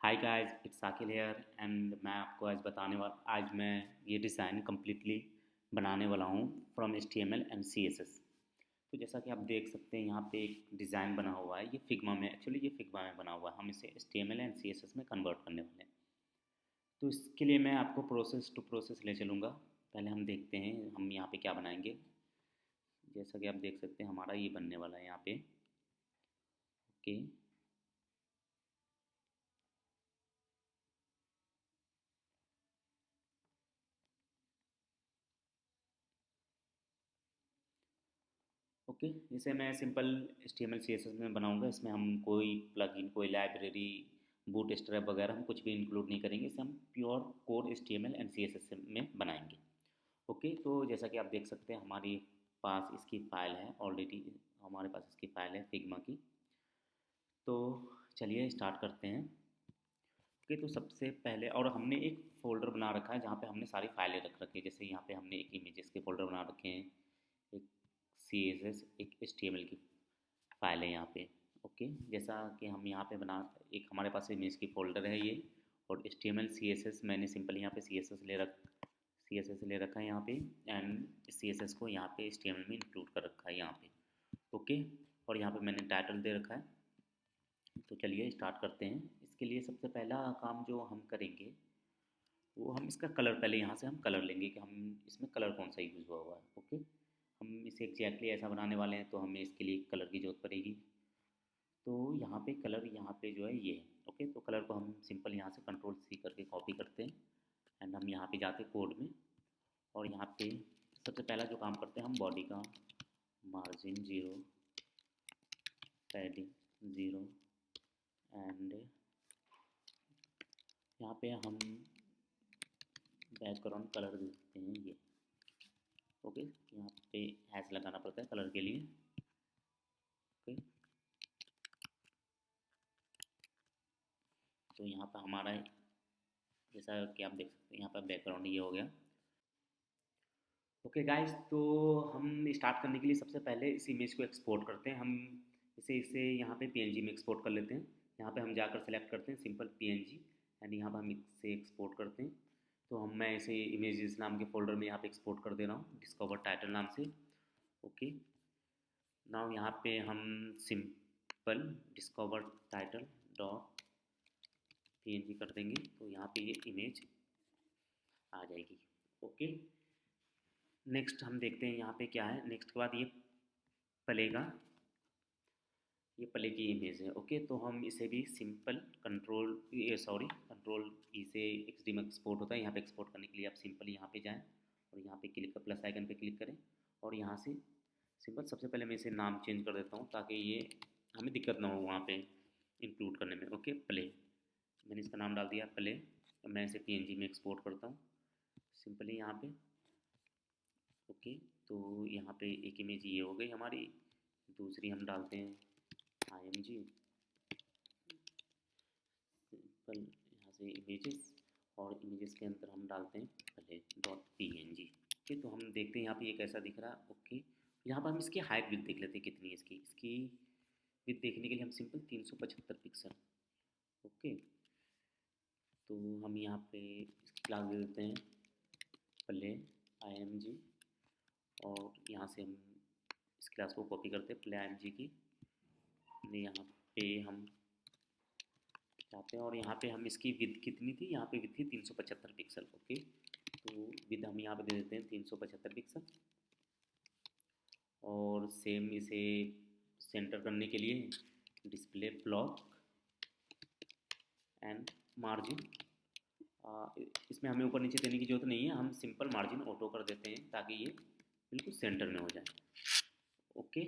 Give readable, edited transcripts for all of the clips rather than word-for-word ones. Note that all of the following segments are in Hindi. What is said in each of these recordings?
Hi guys, it's Sakil here and मैं आपको आज मैं ये डिज़ाइन कम्प्लीटली बनाने वाला हूँ फ्रॉम HTML एंड CSS। तो जैसा कि आप देख सकते हैं यहाँ पे एक डिज़ाइन बना हुआ है। ये फिग्मा में बना हुआ है। हम इसे HTML एंड CSS में कन्वर्ट करने वाले हैं। तो इसके लिए मैं आपको प्रोसेस टू प्रोसेस ले चलूँगा। पहले हम देखते हैं हम यहाँ पे क्या बनाएंगे। जैसा कि आप देख सकते हैं हमारा ये बनने वाला है यहाँ पे। ओके, ओके, इसे मैं सिंपल HTML CSS में बनाऊंगा। इसमें हम कोई प्लगइन, कोई लाइब्रेरी, बूटस्ट्रैप वगैरह हम कुछ भी इंक्लूड नहीं करेंगे। इसे हम pure code HTML and CSS में बनाएंगे। ओके, तो जैसा कि आप देख सकते हैं हमारे पास इसकी फ़ाइल है ऑलरेडी। हमारे पास इसकी फ़ाइल है फिग्मा की। तो चलिए स्टार्ट करते हैं। ओके, तो सबसे पहले और हमने एक फ़ोल्डर बना रखा है जहाँ पे हमने सारी फाइलें रख रखी है। जैसे यहाँ पे हमने एक इमेजेस के फ़ोल्डर बना रखे हैं, एक CSS, एक HTML की फाइल है यहाँ पे। ओके, जैसा कि हम यहाँ पे बना एक हमारे पास इमेज की फ़ोल्डर है ये। और HTML CSS मैंने सिंपल यहाँ पे CSS ले रखा है यहाँ पे। एंड CSS को यहाँ पे HTML में इंक्लूड कर रखा है यहाँ पे। ओके, और यहाँ पे मैंने टाइटल दे रखा है। तो चलिए स्टार्ट करते हैं। इसके लिए सबसे पहला काम जो हम करेंगे वो हम इसका कलर, पहले यहाँ से हम कलर लेंगे कि हम इसमें कलर कौन सा यूज़ हुआ है। ओके, हम इसे एग्जैक्टली ऐसा बनाने वाले हैं तो हमें इसके लिए कलर की ज़रूरत पड़ेगी। तो यहाँ पे कलर, यहाँ पे जो है ये है। ओके, तो कलर को हम सिंपल यहाँ से कंट्रोल C करके कॉपी करते हैं। एंड हम यहाँ पे जाते हैं कोड में। और यहाँ पे सबसे पहला जो काम करते हैं हम बॉडी का मार्जिन 0, पैडिंग 0 एंड यहाँ पे हम बैकग्राउंड कलर देते हैं ये। ओके, यहाँ पे हैश लगाना पड़ता है कलर के लिए। ओके, तो यहाँ पर हमारा जैसा कि आप देख सकते हैं यहाँ पर बैकग्राउंड ये हो गया। ओके गाइस, तो हम स्टार्ट करने के लिए सबसे पहले इस इमेज को एक्सपोर्ट करते हैं। हम इसे इसे यहाँ पे PNG में एक्सपोर्ट कर लेते हैं। यहाँ पे हम जाकर सेलेक्ट करते हैं सिंपल PNG एंड यहाँ पर हम इसे एक्सपोर्ट करते हैं। तो मैं इसे इमेजेस नाम के फोल्डर में यहाँ पे एक्सपोर्ट कर दे रहा हूँ, डिस्कवर टाइटल नाम से। ओके, नाउ यहाँ पे हम simple discover title dot PNG कर देंगे तो यहाँ पे ये इमेज आ जाएगी। ओके, नेक्स्ट हम देखते हैं यहाँ पे क्या है। नेक्स्ट के बाद ये प्ले की इमेज है। ओके, तो हम इसे भी सिंपल कंट्रोल ई से XD में एक्सपोर्ट होता है। यहाँ पे एक्सपोर्ट करने के लिए आप सिंपल यहाँ पे जाएं और यहाँ पे क्लिक कर प्लस आइकन पे क्लिक करें और यहाँ से सिंपल सबसे पहले मैं इसे नाम चेंज कर देता हूँ ताकि ये हमें दिक्कत ना हो वहाँ पे इंक्लूड करने में। ओके, प्ले, मैंने इसका नाम डाल दिया प्ले। मैं इसे PNG में एक्सपोर्ट करता हूँ सिंपली यहाँ पे। ओके, तो यहाँ पे एक इमेज ये हो गई हमारी। दूसरी हम डालते हैं IMG सिंपल यहाँ से इमेजेस, और इमेजेस के अंदर हम डालते हैं पहले .PNG। ओके, तो हम देखते हैं यहाँ पे ये कैसा दिख रहा है। ओके, यहाँ पर हम इसकी हाइट विड्थ देख लेते हैं कितनी है इसकी विड्थ देखने के लिए हम सिंपल 375 पिक्सल। ओके, तो हम यहाँ पे इसकी क्लास दे देते हैं प्ले IMG और यहाँ से हम इस क्लास को कॉपी करते हैं प्ले IMG की। यहाँ पे हम चाहते हैं और यहाँ पे हम इसकी विड्थ कितनी थी, यहाँ पे विड्थ थी 375 पिक्सल। ओके, तो विड्थ हम यहाँ पे दे देते हैं 375 पिक्सल। और सेम इसे सेंटर करने के लिए डिस्प्ले ब्लॉक एंड मार्जिन, इसमें हमें ऊपर नीचे देने की जरूरत नहीं है। हम सिंपल मार्जिन ऑटो कर देते हैं ताकि ये बिल्कुल सेंटर में हो जाए। ओके,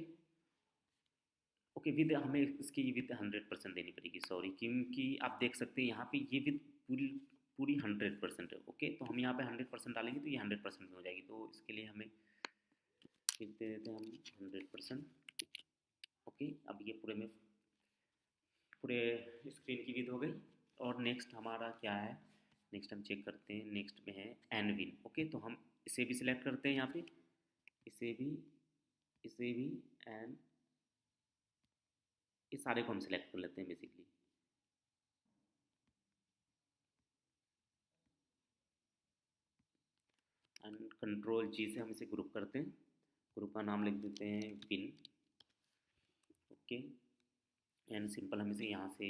ओके, विद हमें इसकी विद 100% देनी पड़ेगी, सॉरी, क्योंकि आप देख सकते हैं यहाँ पे ये विद पूरी पूरी 100% है। ओके, तो हम यहाँ पे 100% डालेंगे तो ये 100% में हो जाएगी। तो इसके लिए हमें विद दे देते हैं हम 100%। ओके, अब ये पूरे स्क्रीन की विद हो गई। और नेक्स्ट हमारा क्या है, नेक्स्ट हम चेक करते हैं। नेक्स्ट में है एनविन। ओके, तो हम इसे भी सिलेक्ट करते हैं यहाँ पे, इसे भी एंड इस सारे को हम सिलेक्ट कर लेते हैं बेसिकली। एंड कंट्रोल जी से हम इसे ग्रुप करते हैं। ग्रुप का नाम लिख देते हैं विन। ओके, एंड सिंपल हम इसे यहाँ से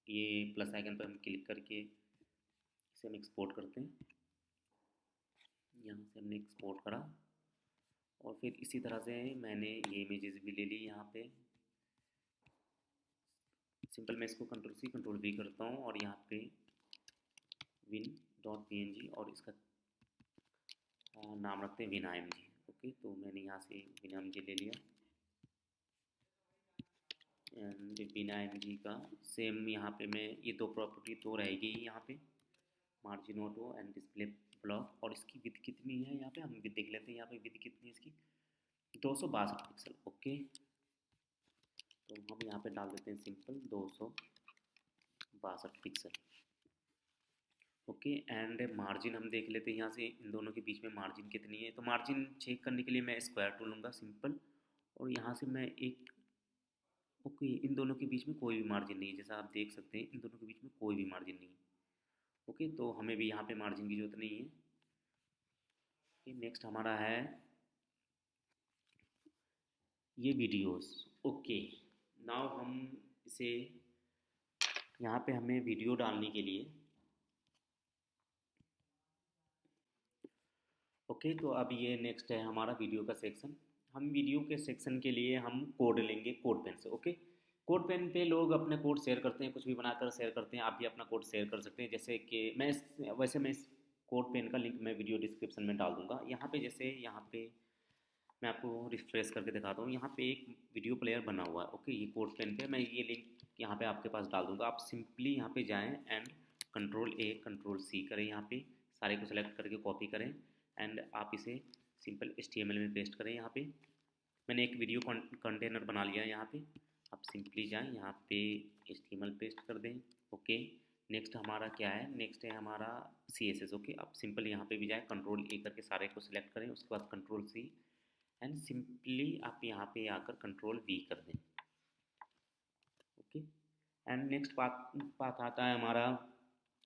ये प्लस आइकन पर हम क्लिक करके इसे हम एक्सपोर्ट करते हैं। यहाँ से हमने एक्सपोर्ट करा और फिर इसी तरह से मैंने ये इमेजेस भी ले ली यहाँ पे। सिंपल मैं इसको कंट्रोल सी कंट्रोल वी करता हूँ और यहाँ पे विन डॉट png और इसका नाम रखते हैं विन img। ओके, तो मैंने यहाँ से विन img ले लिया एंड विन img का सेम यहाँ पे मैं ये दो प्रॉपर्टी तो रहेगी ही यहाँ पे, margin auto and display block. और इसकी विथ कितनी है यहाँ पे हम विथ देख लेते हैं। यहाँ पे विथ कितनी है इसकी, 262 पिक्सल। ओके, तो हम यहाँ पे डाल देते हैं simple 262 pixel. Okay, and margin हम देख लेते हैं यहाँ से इन दोनों के बीच में मार्जिन कितनी है। तो मार्जिन चेक करने के लिए मैं स्क्वायर टूल लूँगा सिंपल, और यहाँ से मैं एक ओके इन दोनों के बीच में कोई भी मार्जिन नहीं है, जैसा आप देख सकते हैं इन दोनों के बीच में कोई भी मार्जिन नहीं है। ओके, तो हमें भी यहाँ पे मार्जिन की जरूरत नहीं है। ओके, नेक्स्ट हमारा है ये वीडियोस। ओके, नाउ हम इसे यहाँ पे हमें वीडियो डालने के लिए ओके, तो अब ये नेक्स्ट है हमारा वीडियो का सेक्शन। हम वीडियो के सेक्शन के लिए हम कोड लेंगे कोड पेन से। ओके, कोड पेन पे लोग अपने कोड शेयर करते हैं, कुछ भी बनाकर शेयर करते हैं। आप भी अपना कोड शेयर कर सकते हैं। जैसे कि मैं इस कोड पेन का लिंक मैं वीडियो डिस्क्रिप्शन में डाल दूँगा। यहाँ पे जैसे यहाँ पे मैं आपको रिफ्रेश करके दिखाता हूँ। यहाँ पे एक वीडियो प्लेयर बना हुआ है। ओके, ये कोड पेन पे मैं ये लिंक यहाँ पे आपके पास डाल दूँगा। आप सिंपली यहाँ पे जाएँ and control A control C करें, यहाँ पे सारे को सेलेक्ट करके कॉपी करें एंड आप इसे सिंपल HTML में पेस्ट करें। यहाँ पे मैंने एक वीडियो कंटेनर बना लिया है। यहाँ पे आप सिंपली जाएं, यहाँ पे HTML पेस्ट कर दें। ओके, नेक्स्ट हमारा क्या है, नेक्स्ट है हमारा CSS। ओके, आप सिंपल यहाँ पे भी जाएं, कंट्रोल ए करके सारे को सिलेक्ट करें, उसके बाद कंट्रोल सी एंड सिंपली आप यहाँ पे आकर कंट्रोल वी कर दें। ओके, एंड नेक्स्ट पार्ट आता है हमारा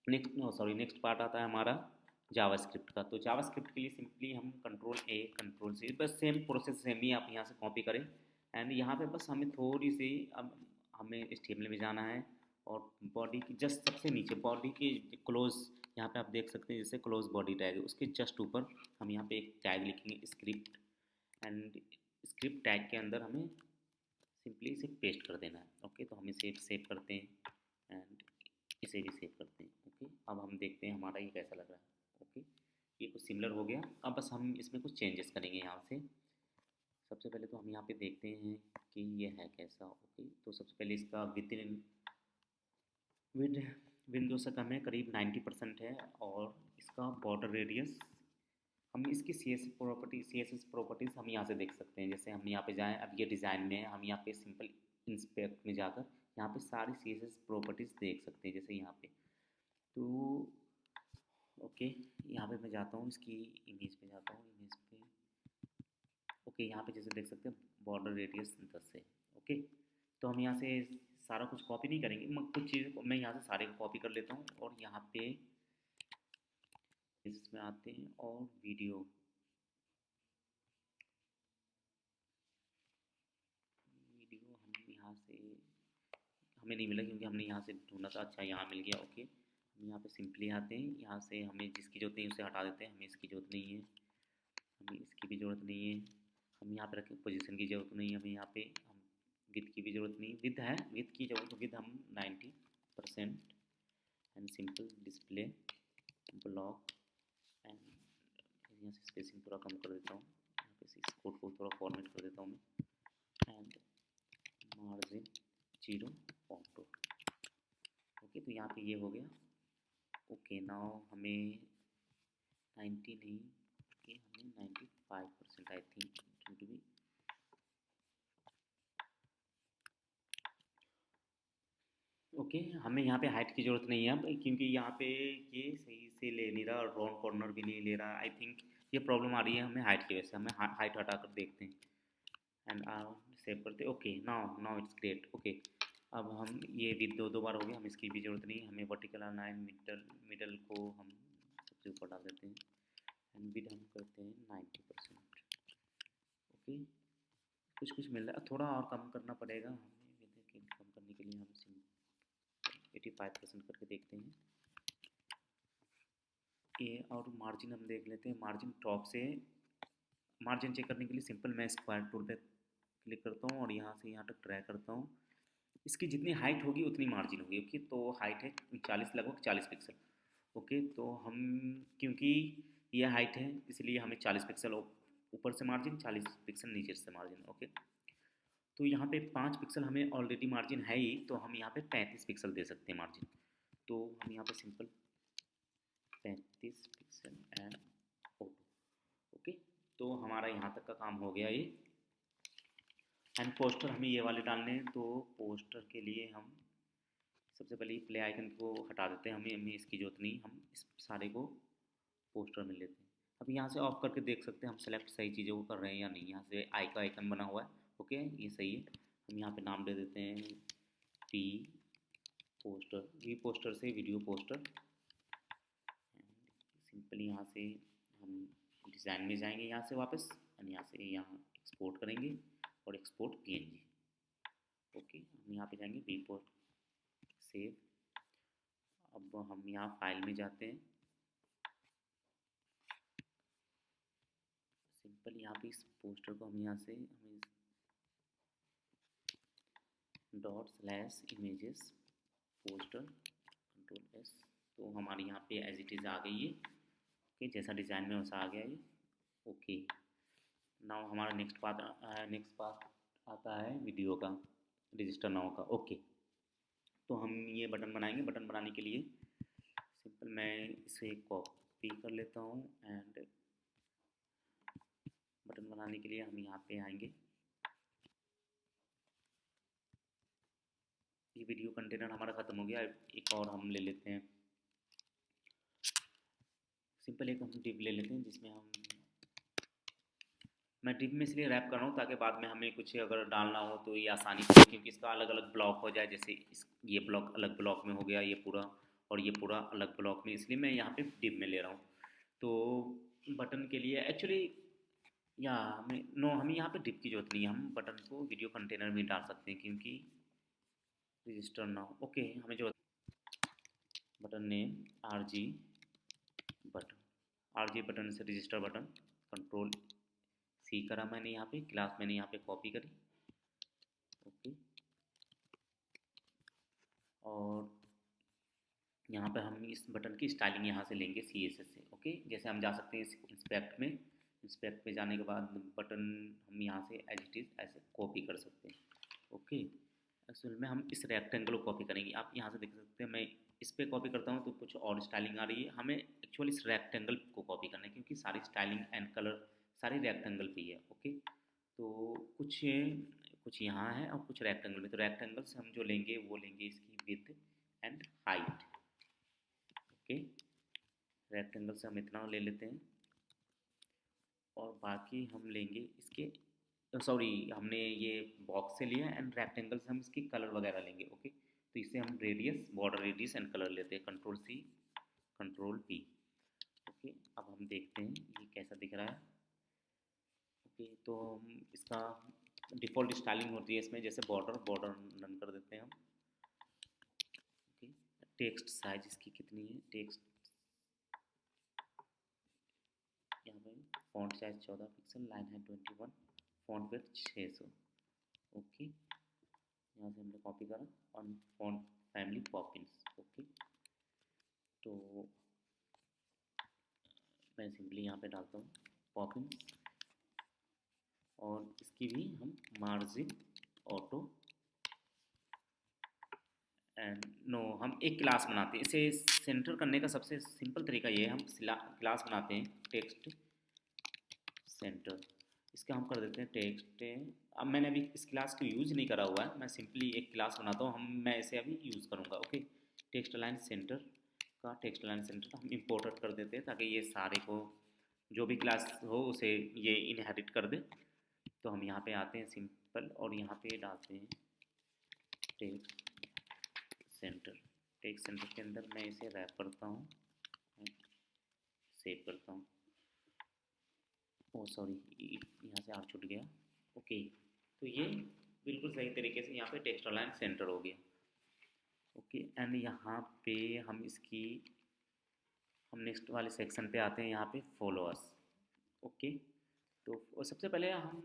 नेक्स्ट पार्ट आता है हमारा जावास्क्रिप्ट का। तो जावास्क्रिप्ट के लिए सिंपली हम कंट्रोल ए कंट्रोल सी, बस सेम प्रोसेस सेम ही आप यहाँ से कॉपी करें एंड यहाँ पे बस हमें थोड़ी सी अब हमें HTML में जाना है और बॉडी की जस्ट सबसे नीचे बॉडी के क्लोज यहाँ पे आप देख सकते हैं जैसे क्लोज बॉडी टैग है, उसके जस्ट ऊपर हम यहाँ पे एक टैग लिखेंगे स्क्रिप्ट एंड स्क्रिप्ट टैग के अंदर हमें सिंपली इसे पेस्ट कर देना है। ओके, तो हम इसे सेव करते हैं एंड इसे भी सेव करते हैं। ओके, अब हम देखते हैं हमारा ये कैसा लग रहा है। ओके, ये कुछ सिमिलर हो गया। अब बस हम इसमें कुछ चेंजेस करेंगे यहाँ से। सबसे पहले तो हम यहाँ पे देखते हैं कि ये है कैसा। ओके, तो सबसे पहले इसका विद विंडो से कम है, करीब 90% है। और इसका बॉर्डर रेडियस हम इसकी CSS प्रॉपर्टीज़ हम यहाँ से देख सकते हैं। जैसे हम यहाँ पे जाएं, अब ये डिज़ाइन में है, हम यहाँ पे सिंपल इंस्पेक्ट में जाकर यहाँ पे सारी CSS प्रॉपर्टीज़ देख सकते हैं। जैसे यहाँ पे तो ओके, यहाँ पे मैं जाता हूँ, इसकी इमेज पे जाता हूँ, इमेज पे ओके, यहाँ पे जैसे देख सकते हैं बॉर्डर रेडियस 10 है। ओके, तो हम यहाँ से सारा कुछ कॉपी नहीं करेंगे, मैं कुछ चीज़ मैं यहाँ से सारे को कॉपी कर लेता हूँ और यहाँ पे इसमें आते हैं और वीडियो हम यहाँ से हमें नहीं मिला क्योंकि हमने यहाँ से ढूंढा था। अच्छा, यहाँ मिल गया। ओके, हम यहाँ पे सिंपली आते हैं, यहाँ से हमें जिसकी जरूरत नहीं है उसे हटा देते हैं। हमें इसकी ज़रूरत नहीं है, हमें इसकी भी ज़रूरत नहीं है, हम यहाँ पे रखें पोजीशन की ज़रूरत नहीं है, हमें यहाँ पे हम विथ की भी ज़रूरत नहीं, विथ है विथ की जरूरत, विथ हम 90% and simple display block and यहाँ से स्पेसिंग थोड़ा कम कर देता हूँ, यहाँ पे इस कोड को थोड़ा फॉर्मेट कर देता हूँ मैं एंड मार्जिन 0 ऑटो। ओके, तो यहाँ पे ये हो गया। ओके, नाउ हमें 90 नहीं, ओके हमें 95% I think to be. Okay, हमें यहाँ पे हाइट की ज़रूरत नहीं है अब, क्योंकि यहाँ पे ये सही से ले नहीं रहा और राउंड कॉर्नर भी नहीं ले रहा। आई थिंक ये प्रॉब्लम आ रही है हमें हाइट की वजह से। हमें हाइट हटा कर देखते हैं एंड सेव करते हैं। Okay, now now it's great. Okay, अब हम ये विद दो बार हो गया, हम इसकी भी ज़रूरत नहीं है। हमें वर्टिकल लाइन मिडल को हम सबसे ऊपर डाल देते हैं एंड विड हम करते हैं 90%। ओके, कुछ कुछ मिल रहा है, थोड़ा और कम करना पड़ेगा हमें। ये देखिए, कम करने के लिए हम 85% करके देखते हैं ये। और मार्जिन हम देख लेते हैं, मार्जिन टॉप से मार्जिन चेक करने के लिए सिंपल मैं स्क्वायर टूल पे क्लिक करता हूँ और यहाँ से यहाँ तक ड्रैग करता हूँ। इसकी जितनी हाइट होगी उतनी मार्जिन होगी। ओके, तो हाइट है 40, लगभग 40 पिक्सल। ओके, तो हम क्योंकि ये हाइट है इसलिए हमें 40 पिक्सल ऊपर से मार्जिन, 40 पिक्सल नीचे से मार्जिन। ओके, तो यहाँ पे 5 पिक्सल हमें ऑलरेडी मार्जिन है ही, तो हम यहाँ पे 35 पिक्सल दे सकते हैं मार्जिन। तो हम यहाँ पे simple 35 pixel and photo. Okay, तो हमारा यहाँ तक का काम हो गया ये। एंड पोस्टर हमें ये वाले डालने हैं, तो पोस्टर के लिए हम सबसे पहले प्ले आइकन को हटा देते हैं, हमें इसकी जरूरत नहीं, हम इस सारे को पोस्टर में लेते हैं। अब यहाँ से ऑफ करके देख सकते हैं हम सेलेक्ट सही चीज़ों को कर रहे हैं या नहीं। यहाँ से आई का आइकन बना हुआ है। ओके, ये सही है। हम यहाँ पे नाम दे देते हैं पी पोस्टर, वी पोस्टर से वीडियो पोस्टर। सिंपली यहाँ से हम डिज़ाइन में जाएंगे, यहाँ से वापस, और यहाँ से यहाँ एक्सपोर्ट करेंगे और एक्सपोर्ट पीएनजी। ओके, हम यहाँ पे जाएंगे वी पोस्ट सेव। अब हम यहाँ फाइल में जाते हैं, सिंपल यहाँ पे इस पोस्टर को हम यहाँ से हमें ./images पोस्टर Ctrl+S, तो हमारे यहाँ पे एज इट इज़ आ गई है। ओके, जैसा डिज़ाइन में वैसा आ गया ये। ओके, नाउ हमारा नेक्स्ट पार्ट आता है वीडियो का, रजिस्टर नाउ का। ओके, तो हम ये बटन बनाएंगे। बटन बनाने के लिए सिंपल मैं इसे कॉपी कर लेता हूँ एंड बटन बनाने के लिए हम यहाँ पे आएंगे। ये वीडियो कंटेनर हमारा ख़त्म हो गया, एक और हम ले लेते हैं। सिंपल एक हम डिव ले लेते हैं जिसमें हम, मैं डिव में इसलिए रैप कर रहा हूँ ताकि बाद में हमें कुछ अगर डालना हो तो ये आसानी से, क्योंकि इसका अलग अलग ब्लॉक हो जाए। जैसे ये ब्लॉक अलग ब्लॉक में हो गया ये पूरा, और ये पूरा अलग ब्लॉक में, इसलिए मैं यहाँ पे डिव में ले रहा हूँ। तो बटन के लिए एक्चुअली या हमें यहाँ पे डिव की जरूरत नहीं है, हम बटन को वीडियो कंटेनर में डाल सकते हैं, क्योंकि रजिस्टर नाउ। ओके, हमें जो button name RG button, RG button से रजिस्टर बटन, Ctrl+C करा मैंने, यहाँ पे क्लास मैंने यहाँ पे कॉपी करी। ओके, और यहाँ पे हम इस बटन की स्टाइलिंग यहाँ से लेंगे CSS से। ओके, जैसे हम जा सकते हैं इंस्पेक्ट में, इंस्पेक्ट में जाने के बाद बटन हम यहाँ से एज इट इज़ ऐसे कॉपी कर सकते हैं। ओके, असल में हम इस रेक्टेंगल को कॉपी करेंगे। आप यहाँ से देख सकते हैं मैं इस पर कॉपी करता हूँ तो कुछ और स्टाइलिंग आ रही है। हमें एक्चुअली इस रेक्टेंगल को कॉपी करना है, क्योंकि सारी स्टाइलिंग एंड कलर सारी रेक्टेंगल पे ही है। ओके, तो कुछ कुछ यहाँ है और कुछ रेक्टेंगल में। तो रेक्टेंगल से हम जो लेंगे वो लेंगे इसकी width and height. Okay, rectangle से हम इतना ले लेते हैं और बाकी हम लेंगे इसके, सॉरी हमने ये बॉक्स से लिया एंड रेक्टेंगल से हम इसकी कलर वगैरह लेंगे। ओके, तो इससे हम radius, border radius and colour लेते हैं, Ctrl+C Ctrl+V। ओके, अब हम देखते हैं ये कैसा दिख रहा है। ओके, तो हम इसका डिफ़ॉल्ट स्टाइलिंग होती है इसमें, जैसे बॉर्डर रन कर देते हैं हम। ओके, टेक्स्ट साइज इसकी कितनी है, टेक्स्ट यहाँ पे फॉन्ट साइज 14 पिक्सल, लाइन है 21, फॉन्ट विड्थ 600। ओके, यहाँ से हमने कॉपी करा और फॉन्ट फैमिली पॉपिंस। ओके, तो मैं सिंपली यहाँ पे डालता हूँ पॉपिंस, और इसकी भी हम मार्जिन ऑटो एंड नो, हम एक क्लास बनाते हैं। इसे सेंटर करने का सबसे सिंपल तरीका ये है, हम क्लास बनाते हैं टेक्स्ट सेंटर। इसका हम कर देते हैं टेक्स्ट। अब मैंने अभी इस क्लास को यूज़ नहीं करा हुआ है, मैं सिंपली एक क्लास बनाता हूँ, मैं इसे अभी यूज़ करूँगा। ओके, टेक्स्ट लाइन सेंटर का टेक्स्ट लाइन सेंटर हम इम्पोर्ट कर देते हैं ताकि ये सारे को जो भी क्लास हो उसे ये इनहेरिट कर दे। तो हम यहाँ पे आते हैं सिंपल और यहाँ पे डालते हैं टेक्स्ट सेंटर। टेक्स्ट सेंटर के अंदर मैं इसे रैप करता हूँ, सेव करता हूँ। ओ सॉरी, यहाँ से आर छूट गया। ओके, तो ये बिल्कुल सही तरीके से यहाँ पे टेक्स्ट अलाइन सेंटर हो गया। ओके, एंड यहाँ पे हम नेक्स्ट वाले सेक्शन पे आते हैं, यहाँ पे फॉलोअर्स। ओके, तो सबसे पहले हम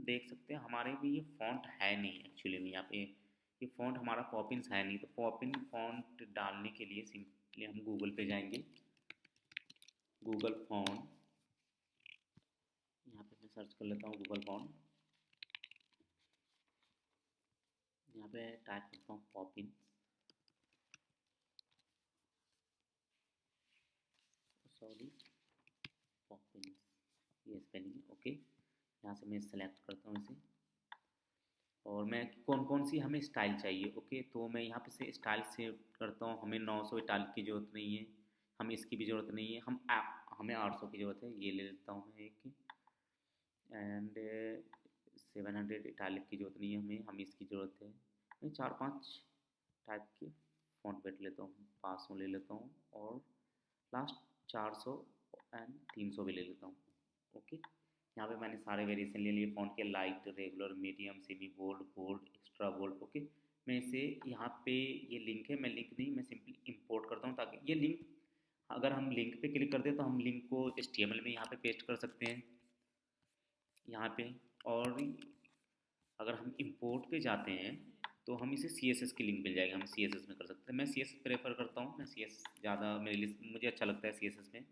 देख सकते हैं हमारे भी ये फॉन्ट है नहीं एक्चुअली में, यहाँ पे ये फॉन्ट हमारा पॉपिंस है नहीं। तो पॉपिन फॉन्ट डालने के लिए सिंपली हम गूगल पे जाएंगे, गूगल फॉन्ट, यहाँ पे मैं सर्च कर लेता हूँ गूगल फॉन्ट, यहाँ पे टाइप करता हूँ पॉपिन, सॉरी पॉपिन, ये स्पेलिंग है। ओके, यहाँ से मैं सेलेक्ट करता हूँ इसे, और मैं कौन कौन सी हमें स्टाइल चाहिए। ओके, तो मैं यहाँ पे से स्टाइल सेव करता हूँ। हमें 900 स्टाइल की ज़रूरत नहीं है, हमें इसकी भी ज़रूरत नहीं है, हमें 800 की ज़रूरत है। ये ले लेता हूँ मैं एक, एंड 700 इटालिक की ज़रूरत नहीं है हमें इसकी ज़रूरत है। मैं 4-5 टाइप के फॉन्ट वेट लेता हूँ, 500 ले लेता हूँ, और लास्ट 400 एंड 300 भी ले लेता हूँ। ओके, यहाँ पे मैंने सारे वेरिएशन ले लिए फ़ॉन्ट के, light, regular, medium, semi bold, bold, extra bold. Okay, मैं इसे यहाँ पे, ये लिंक है, मैं लिंक नहीं, मैं सिंपली इंपोर्ट करता हूँ, ताकि ये लिंक, अगर हम लिंक पे क्लिक करते हैं तो हम लिंक को HTML में यहाँ पे पेस्ट कर सकते हैं यहाँ पे। और अगर हम इंपोर्ट पे जाते हैं तो हम इसे CSS की लिंक मिल जाएगी, हम CSS में कर सकते हैं। मैं CSS प्रेफर करता हूँ, मैं CSS ज़्यादा मेरे लिए, मुझे अच्छा लगता है CSS में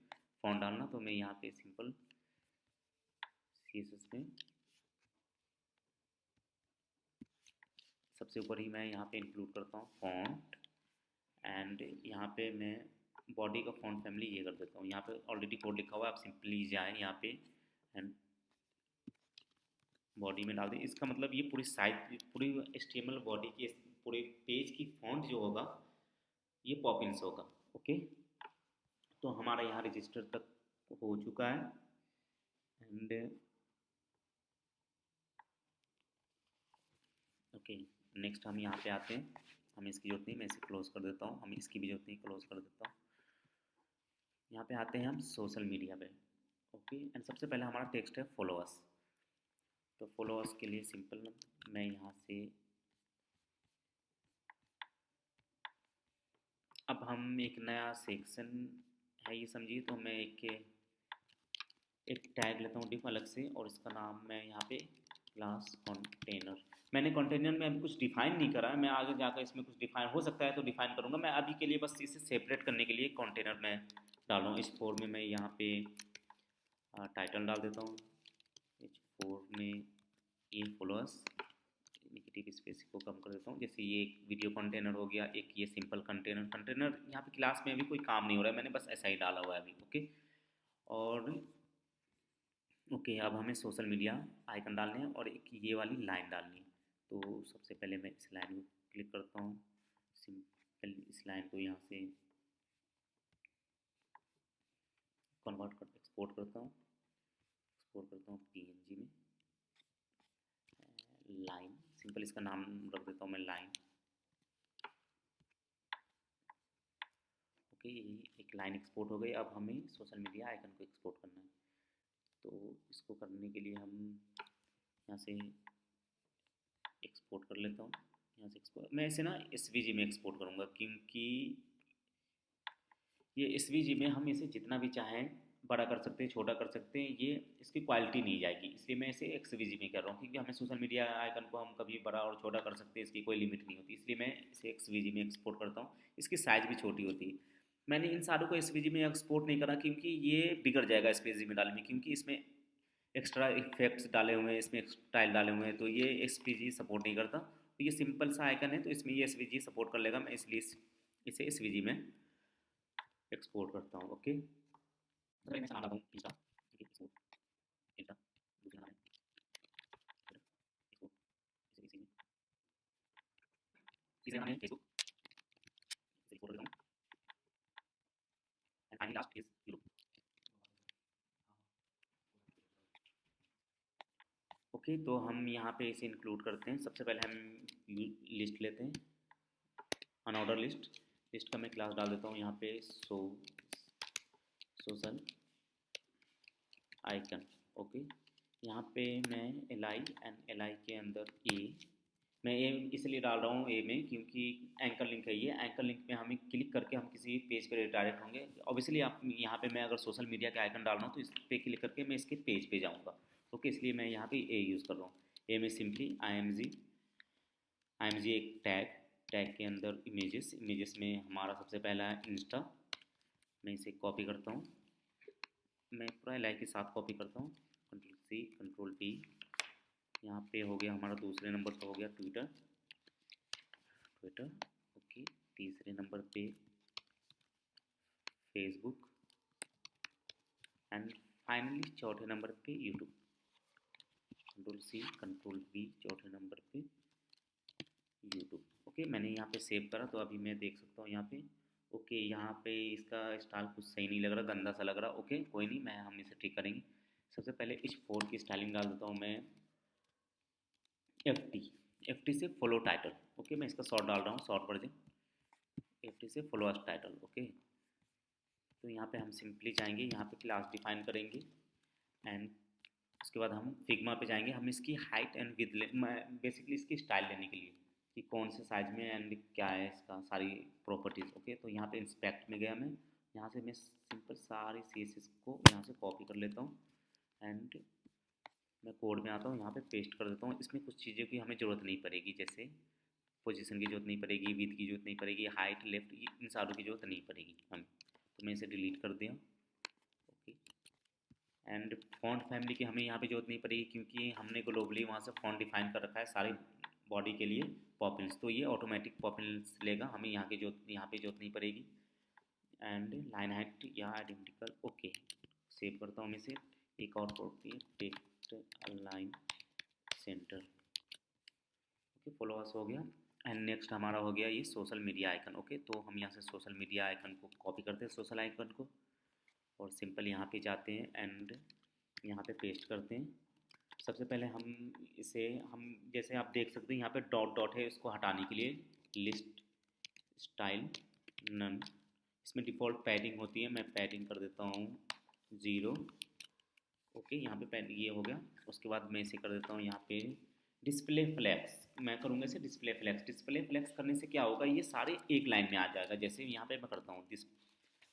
फॉन्ट डालना। तो मैं यहाँ पे सिंपल CSS में सबसे ऊपर ही मैं यहाँ पे इंक्लूड करता हूँ फॉन्ट, एंड यहाँ पे मैं बॉडी का फॉन्ट फैमिली ये कर देता हूँ। यहाँ पे ऑलरेडी कोड लिखा हुआ है, आप सिंपली जाएँ यहाँ पे एंड बॉडी में डाल दें। इसका मतलब ये पूरी साइज, पूरी HTML बॉडी की, पूरे पेज की फॉन्ट जो होगा ये पॉपिंस होगा। ओके, तो हमारा यहाँ रजिस्टर तक हो चुका है, एंड ओके, नेक्स्ट हम यहाँ पे आते हैं। हमें इसकी जरूरत नहीं, मैं इसे क्लोज कर देता हूँ, हमें इसकी भी जरूरत नहीं, क्लोज कर देता हूँ। यहाँ पे आते हैं हम सोशल मीडिया पे। ओके, एंड सबसे पहले हमारा टेक्स्ट है फॉलोअर्स। तो फॉलोअर्स के लिए सिंपल मैं यहाँ से, अब हम एक नया सेक्शन है ये समझिए, तो मैं एक टैग लेता हूँ डिफ अलग से, और इसका नाम मैं यहाँ पे क्लास कंटेनर, मैंने कंटेनर में अभी कुछ डिफाइन नहीं करा है, मैं आगे जाकर इसमें कुछ डिफाइन हो सकता है तो डिफाइन करूँगा। मैं अभी के लिए बस इसे सेपरेट करने के लिए कंटेनर में डाल रहा हूँ। H4 में मैं यहाँ पे टाइटल डाल देता हूँ, H4 में ये फॉलोअर्स, नेगेटिव स्पेस को कम कर देता हूँ। जैसे ये एक वीडियो कंटेनर हो गया, एक ये सिंपल कंटेनर यहाँ पे क्लास में अभी कोई काम नहीं हो रहा है, मैंने बस ऐसा ही डाला हुआ है अभी। ओके, और ओके, अब हमें सोशल मीडिया आइकन डालने हैं और एक ये वाली लाइन डालनी है। तो सबसे पहले मैं इस लाइन को क्लिक करता हूँ, सिंपल इस लाइन को यहाँ से कन्वर्ट कर, एक्सपोर्ट करता हूँ, PNG में, लाइन, सिंपल इसका नाम रख देता हूँ मैं लाइन। ओके, एक लाइन एक्सपोर्ट हो गई। अब हमें सोशल मीडिया आइकन को एक्सपोर्ट करना है, तो इसको करने के लिए हम यहाँ से एक्सपोर्ट कर लेता हूँ। यहाँ से एक्सपोर्ट, मैं इसे ना SVG में एक्सपोर्ट करूँगा, क्योंकि ये SVG में हम इसे जितना भी चाहें बड़ा कर सकते हैं, छोटा कर सकते हैं, ये इसकी क्वालिटी नहीं जाएगी, इसलिए मैं इसे XVG में कर रहा हूँ। क्योंकि हमें सोशल मीडिया आइकन को हम कभी बड़ा और छोटा कर सकते हैं, इसकी कोई लिमिट नहीं होती, इसलिए मैं इसे XVG में एक्सपोर्ट करता हूँ। इसकी साइज़ भी छोटी होती है। मैंने इन सारों को SVG में एक्सपोर्ट नहीं करा क्योंकि ये बिगड़ जाएगा SVG में डालने में, क्योंकि इसमें एक्स्ट्रा इफेक्ट्स डाले हुए हैं, इसमें स्टाइल डाले हुए हैं, तो ये SVG सपोर्ट नहीं करता। तो ये सिंपल सा आइकन है, तो इसमें ये SVG सपोर्ट कर लेगा, मैं इसलिए इसे SVG में एक्सपोर्ट करता हूँ। ओके, मैं डालता हूँ इंस्टा, इंस्टा दूसरा नाम है, इसको इसे में, तीसरा नाम है फेसबुक, इसे एक्सपोर्ट कर देता हूँ, and finally last is YouTube. Okay, तो हम यहाँ पे इसे इंक्लूड करते हैं। सबसे पहले हम लिस्ट लेते हैं, अनऑर्डर लिस्ट का मैं क्लास डाल देता हूँ यहाँ पे, सोशल आइकन। ओके, यहाँ पे मैं एल आई के अंदर ए, मैं ए इसलिए डाल रहा हूँ ए में क्योंकि एंकर लिंक है, ये एंकर लिंक में हमें क्लिक करके हम किसी पेज पे रिडायरेक्ट होंगे। ऑब्वियसली आप यहाँ पे मैं अगर सोशल मीडिया के आइकन डाल रहा हूँ तो इस पे क्लिक करके मैं इसके पेज पे जाऊँगा। ओके, इसलिए मैं यहाँ पे ए यूज़ कर रहा हूँ। ए में सिंपली आई एम जी एक टैग के अंदर इमेजेस में हमारा सबसे पहला है इंस्टा। मैं इसे कॉपी करता हूँ, मैं पूरा लाइक के साथ कॉपी करता हूँ, कंट्रोल सी कंट्रोल वी। यहाँ पे हो गया हमारा दूसरे नंबर पर हो गया ट्विटर। ओके, तीसरे नंबर पे फेसबुक एंड फाइनली चौथे नंबर पे YouTube. Control C control V, चौथे नंबर पे यूट्यूब। ओके, मैंने यहाँ पे सेव करा तो अभी मैं देख सकता हूँ यहाँ पे। ओके, यहाँ पे इसका स्टाइल कुछ सही नहीं लग रहा, गंदा सा लग रहा। ओके कोई नहीं, हम इसे ठीक करेंगे। सबसे पहले इस फोर की स्टाइलिंग डाल देता हूँ मैं एफ टी से फॉलो टाइटल। ओके, मैं इसका शॉर्ट डाल रहा हूँ, शॉर्ट वर्जन एफ टी से फॉलो अस टाइटल। ओके, तो यहाँ पे हम सिंपली जाएंगे, यहाँ पे क्लास डिफाइन करेंगे एंड उसके बाद हम फिग्मा पे जाएंगे। हम इसकी हाइट एंड विथ बेसिकली इसकी स्टाइल लेने के लिए कि कौन से साइज में एंड क्या है इसका सारी प्रॉपर्टीज़। ओके, तो यहाँ पे इंस्पेक्ट में गया मैं, यहाँ से मैं सिंपल सारी CSS को यहाँ से कॉपी कर लेता हूँ एंड मैं कोड में आता हूँ, यहाँ पे पेस्ट कर देता हूँ। इसमें कुछ चीज़ों की हमें ज़रूरत नहीं पड़ेगी, जैसे पोजीशन की ज़रूरत नहीं पड़ेगी, विथ की ज़रूरत नहीं पड़ेगी, हाइट लेफ्ट इन सारों की ज़रूरत नहीं पड़ेगी हमें, तो मैं इसे डिलीट कर दिया। ओके, एंड फॉन्ट फैमिली की हमें यहाँ पे जरूरत नहीं पड़ेगी क्योंकि हमने ग्लोबली वहाँ से फॉन्ट डिफाइन कर रखा है सारी बॉडी के लिए पॉपिल्स, तो ये ऑटोमेटिक पॉपिल्स लेगा, हमें यहाँ पे जरूरत नहीं पड़ेगी। एंड लाइन हाइट या आइडेंटिकल। ओके, सेव करता हूँ मैं इसे। एक और property text align centre. Okay, followers हो गया एंड नेक्स्ट हमारा हो गया ये सोशल मीडिया आइकन। ओके, तो हम यहाँ से सोशल मीडिया आइकन को कॉपी करते हैं, सोशल आइकन को, और सिंपल यहाँ पे जाते हैं एंड यहाँ पे पेस्ट करते हैं। सबसे पहले हम जैसे आप देख सकते हैं यहाँ पे डॉट डॉट है, इसको हटाने के लिए लिस्ट स्टाइल नन, इसमें डिफ़ॉल्ट पैडिंग होती है, मैं पैडिंग कर देता हूँ 0। ओके, यहाँ पे पैडिंग ये हो गया। उसके बाद मैं इसे कर देता हूँ यहाँ पे डिस्प्ले फ्लैक्स, मैं करूँगा इसे डिस्प्ले फ्लैक्स। डिस्प्ले फ्लैक्स करने से क्या होगा, ये सारे एक लाइन में आ जाएगा। जैसे यहाँ पे मैं करता हूँ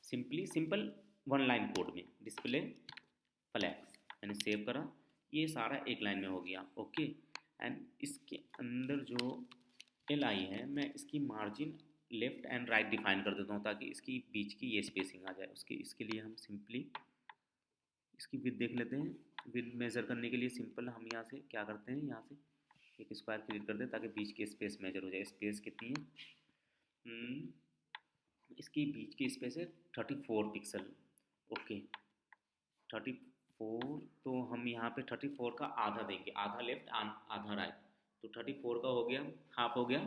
सिंपल वन लाइन कोड में डिस्प्ले फ्लैक्स, मैंने सेव करा, ये सारा एक लाइन में हो गया। ओके, एंड इसके अंदर जो एल आई है, मैं इसकी margin left and right define कर देता हूँ ताकि इसकी बीच की ये स्पेसिंग आ जाए। इसके लिए हम सिंपली इसकी विड्थ देख लेते हैं। विड्थ मेज़र करने के लिए सिंपल हम यहाँ से क्या करते हैं, यहाँ से एक स्क्वायर क्रिएट कर दें ताकि बीच की स्पेस मेजर हो जाए। स्पेस कितनी है, इसकी बीच की स्पेस है 34 पिक्सल। ओके, 34, तो हम यहाँ पे 34 का आधा देंगे, आधा लेफ्ट आधा राइट, तो 34 का हो गया, हाफ हो गया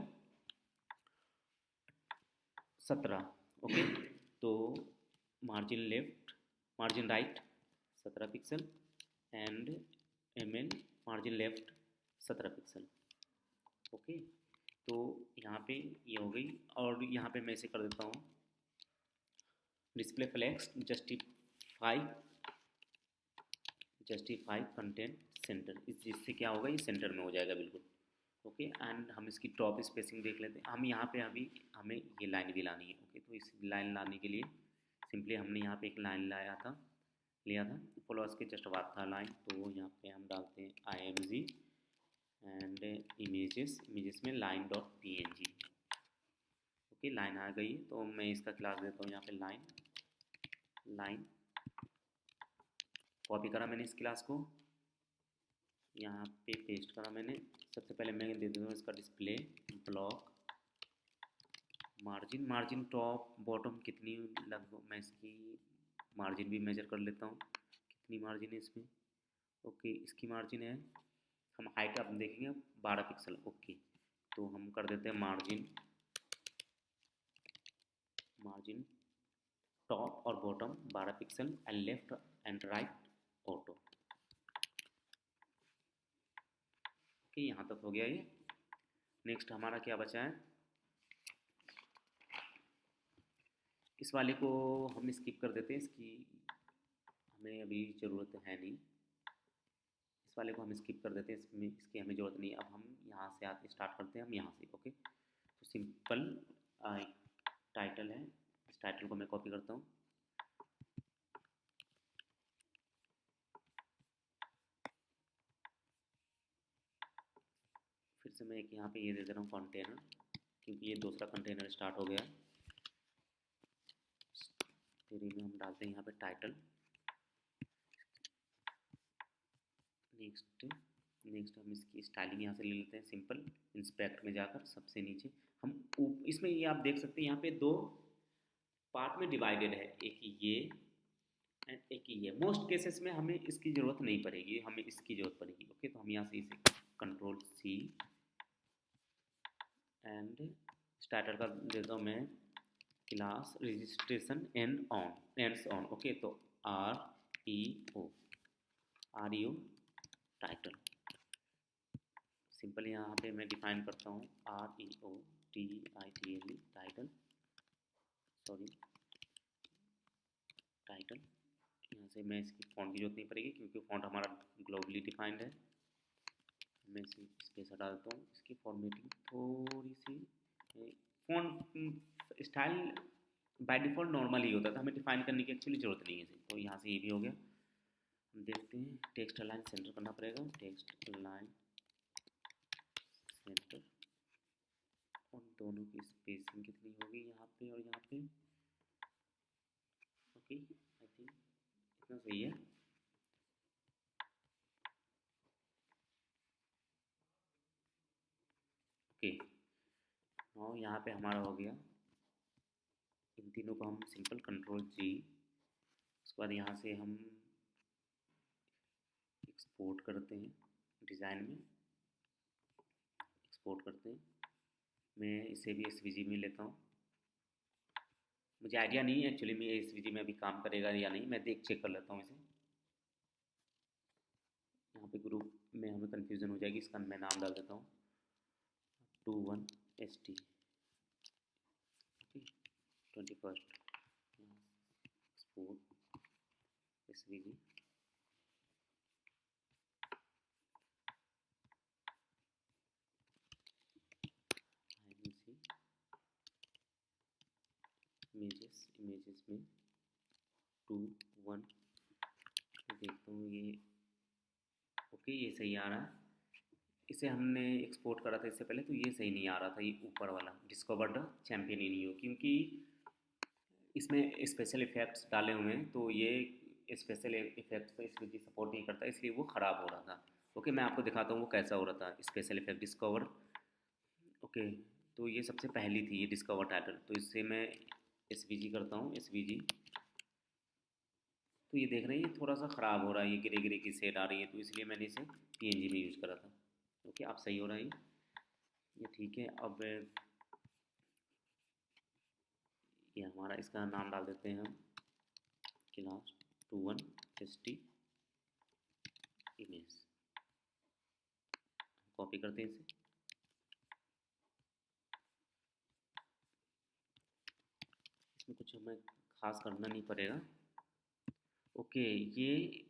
17। ओके, तो margin left margin right 17 pixel and margin left 17 pixel. Okay, तो यहाँ पे ये हो गई, और यहाँ पे मैं इसे कर देता हूँ display flex justify content centre, जिससे क्या होगा, ये सेंटर में हो जाएगा बिल्कुल। ओके, एंड हम इसकी टॉप स्पेसिंग देख लेते हैं। हम यहाँ पे अभी हमें ये लाइन भी लानी है। ओके, तो इस लाइन लाने के लिए सिंपली हमने यहाँ पे एक लाइन लिया था फॉलोअर्स के जस्ट बाद था लाइन, तो यहाँ पे हम डालते हैं IMG एंड इमेजेस में line dot PNG। Okay, line आ गई, तो मैं इसका क्लास देता हूँ यहाँ पे लाइन कॉपी करा मैंने इस क्लास को, यहाँ पे पेस्ट करा मैंने। सबसे पहले मैं दे दूँ इसका display block margin top bottom कितनी लगभग, मैं इसकी मार्जिन भी मेजर कर लेता हूँ कितनी मार्जिन है इसमें। ओके, इसकी मार्जिन है, हम हाइट आप देखेंगे 12 पिक्सल। ओके, तो हम कर देते हैं मार्जिन टॉप और bottom 12 pixel and left and right auto. Okay, यहाँ तक हो गया ये। नेक्स्ट हमारा क्या बचा है, इस वाले को हम स्किप कर देते हैं, इसकी हमें अभी ज़रूरत है नहीं। इस वाले को हम स्किप कर देते हैं, इसमें इसकी हमें ज़रूरत नहीं है। अब हम यहाँ से आते स्टार्ट करते हैं हम यहाँ से। ओके, तो सिंपल टाइटल है, इस टाइटल को मैं कॉपी करता हूँ। फिर से मैं एक यहाँ पे ये दे दे रहा हूँ कंटेनर, क्योंकि ये दूसरा कंटेनर स्टार्ट हो गया। फिर में हम डालते हैं यहाँ पे टाइटल। नेक्स्ट हम इसकी स्टाइलिंग यहाँ से ले लेते हैं सिंपल। इंस्पेक्ट में जाकर सबसे नीचे हम इसमें ये आप देख सकते हैं यहाँ पे दो पार्ट में डिवाइडेड है, एक ये एंड एक ये। मोस्ट केसेस में हमें इसकी ज़रूरत नहीं पड़ेगी, हमें इसकी ज़रूरत पड़ेगी। ओके, तो हम यहाँ से इसे कंट्रोल सी एंड स्टार्टर का देता हूँ मैं class registration ends on. Okay, तो REO टाइटल सिंपल यहाँ पे मैं डिफाइन करता हूँ REO टाइटल, सॉरी टाइटल। यहाँ से मैं इसकी फॉन्ट की जरूरत नहीं पड़ेगी क्योंकि फॉन्ट हमारा ग्लोबली डिफाइंड है। मैं इसे स्पेस हटा देता हूँ। इसकी फॉर्मेटिंग थोड़ी सी, font style by default normal ही होता था, हमें डिफाइन करने की एक्चुअली ज़रूरत नहीं है इसे। तो यहाँ से ये भी हो गया। हम देखते हैं टेक्स्ट अलाइन सेंटर करना पड़ेगा, टेक्स्ट अलाइन सेंटर, और दोनों की स्पेसिंग कितनी होगी यहाँ पे और यहाँ पे। ओके, आई थिंक इतना सही है। ओके, और यहाँ पे हमारा हो गया। इन तीनों को हम सिंपल कंट्रोल जी, उसके बाद यहाँ से हम एक्सपोर्ट करते हैं, डिज़ाइन में एक्सपोर्ट करते हैं। मैं इसे भी SVG में लेता हूँ। मुझे आइडिया नहीं है एक्चुअली में SVG में अभी काम करेगा या नहीं, मैं चेक कर लेता हूँ इसे। यहाँ पे ग्रुप में हमें कन्फ्यूज़न हो जाएगी, इसका मैं नाम डाल देता हूँ 21ST। Okay, 21 export SVG। Images में 21 देखता हूँ ये। ओके, ये सही आ रहा है। इसे हमने एक्सपोर्ट करा था इससे पहले, तो ये सही नहीं आ रहा था, ये ऊपर वाला डिस्कवर्ड चैम्पियन इन यू, क्योंकि इसमें स्पेशल इफेक्ट्स डाले हुए हैं, तो ये स्पेशल इफेक्ट्स SVG सपोर्ट नहीं करता, इसलिए वो ख़राब हो रहा था। ओके, मैं आपको दिखाता हूँ वो कैसा हो रहा था। Special effect discover. ओके, तो ये सबसे पहली थी ये डिस्कवर टाइटल, तो इससे मैं SVG करता हूँ SVG। तो ये देख रहे हैं ये थोड़ा सा ख़राब हो रहा है, ये ग्रे ग्रे की शेड आ रही है, तो इसलिए मैंने इसे PNG में यूज़ करा था। ओके, आप सही हो रहा है ये ठीक है। अब ये हमारा इसका नाम डाल देते हैं हम क्लास 21ST इमेज। कॉपी करते हैं इसे। इसमें कुछ हमें खास करना नहीं पड़ेगा। ओके, ये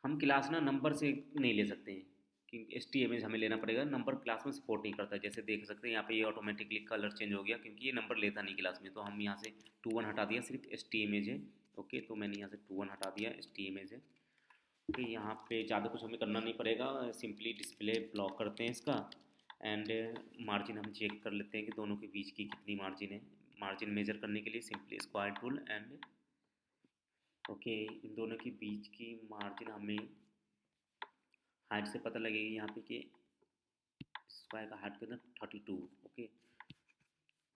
हम क्लास ना नंबर से नहीं ले सकते हैं, कि ST इमेज हमें लेना पड़ेगा। नंबर क्लास में सपोर्ट नहीं करता, जैसे देख सकते हैं यहाँ पे ये ऑटोमेटिकली कलर चेंज हो गया क्योंकि ये नंबर लेता नहीं क्लास में। तो हम यहाँ से 21 हटा दिया, सिर्फ ST इमेज है। ओके, तो मैंने यहाँ से 21 हटा दिया, ST इमेज है। ओके, यहाँ पे ज़्यादा कुछ हमें करना नहीं पड़ेगा, सिंपली डिस्प्ले ब्लॉक करते हैं इसका। एंड मार्जिन हम चेक कर लेते हैं कि दोनों के बीच की कितनी मार्जिन है। मार्जिन मेजर करने के लिए simply square tool and okay, इन दोनों के बीच की मार्जिन हमें हाइट से पता लगेगी यहाँ पे कि स्क्वायर का हाइट कितना 32। ओके,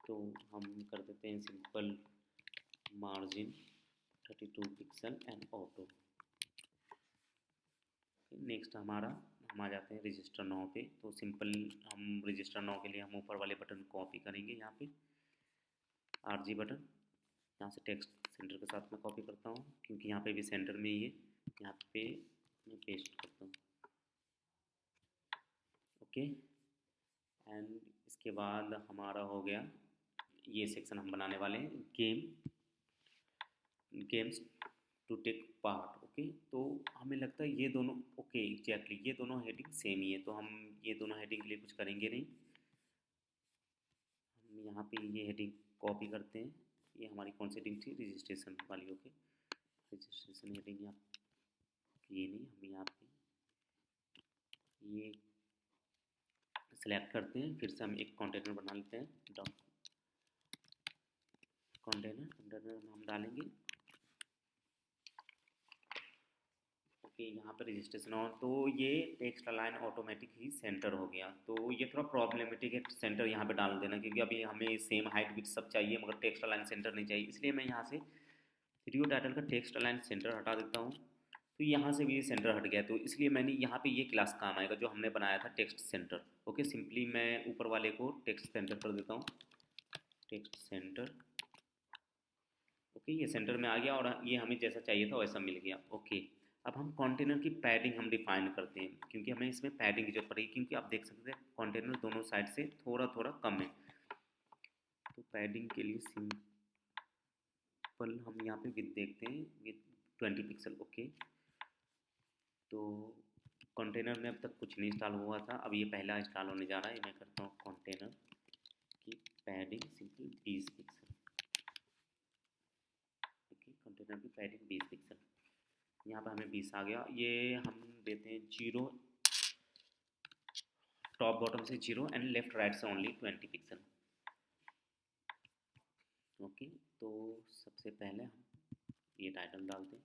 तो हम कर देते हैं simple margin 32 pixel and auto. Next हमारा हम आ जाते हैं रजिस्टर 9 पे। तो सिंपल हम रजिस्टर 9 के लिए हम ऊपर वाले बटन कॉपी करेंगे, यहाँ पे RG बटन। यहाँ से टेक्स्ट सेंटर के साथ मैं कॉपी करता हूँ क्योंकि यहाँ पे भी सेंटर में ही है, यहाँ पे मैं पेस्ट करता हूँ। ओके, एंड इसके बाद हमारा हो गया ये सेक्शन हम बनाने वाले हैं games. To take part. Okay, तो हमें लगता है ये दोनों ओके एग्जैक्टली ये दोनों हेडिंग सेम ही है, तो हम ये दोनों हेडिंग के लिए कुछ करेंगे नहीं। हम यहाँ पे ये हेडिंग कॉपी करते हैं। ये हमारी कौन सी हेडिंग थी, रजिस्ट्रेशन वाली। ओके, रजिस्ट्रेशन हेडिंग यहाँ ये नहीं, हम यहाँ पे ये सेलेक्ट करते हैं। फिर से हम एक कंटेनर बना लेते हैं, कंटेनर में हम डालेंगे। ओके, यहाँ पर रजिस्ट्रेशन और तो ये टेक्स्ट अलाइन ऑटोमेटिक ही सेंटर हो गया। तो ये थोड़ा प्रॉब्लमेटिक है, सेंटर यहाँ पे डाल देना, क्योंकि अभी हमें सेम हाइट विड्थ सब चाहिए मगर टेक्स्ट अलाइन सेंटर नहीं चाहिए। इसलिए मैं यहाँ से वीडियो टाइटल का टेक्स्ट अलाइन सेंटर हटा देता हूँ। तो यहाँ से भी ये सेंटर हट गया, तो इसलिए मैंने यहाँ पे ये क्लास काम आएगा जो हमने बनाया था टेक्स्ट सेंटर। ओके, सिंपली मैं ऊपर वाले को टेक्स्ट सेंटर कर देता हूँ, टेक्स्ट सेंटर। ओके, ये सेंटर में आ गया और ये हमें जैसा चाहिए था वैसा मिल गया। ओके, अब हम कंटेनर की पैडिंग हम डिफाइन करते हैं, क्योंकि हमें इसमें पैडिंग की जरूरत पड़ेगी, क्योंकि आप देख सकते हैं कंटेनर दोनों साइड से थोड़ा थोड़ा कम है। तो पैडिंग के लिए सिंपल हम यहाँ पे विथ देखते हैं, विथ 20 पिक्सल। ओके, तो कंटेनर में अब तक कुछ नहीं इंस्टॉल हुआ था, अब ये पहला इंस्टॉल होने जा रहा है। मैं करता हूँ कंटेनर की padding simple 20 pixel. Okay, container की पैडिंग 20 पिक्सल, यहाँ पर हमें 20 आ गया। ये हम देते हैं 0, टॉप बॉटम से 0 एंड लेफ्ट राइट से ओनली 20 पिक्सल। ओके, तो सबसे पहले हम ये टाइटल डालते हैं।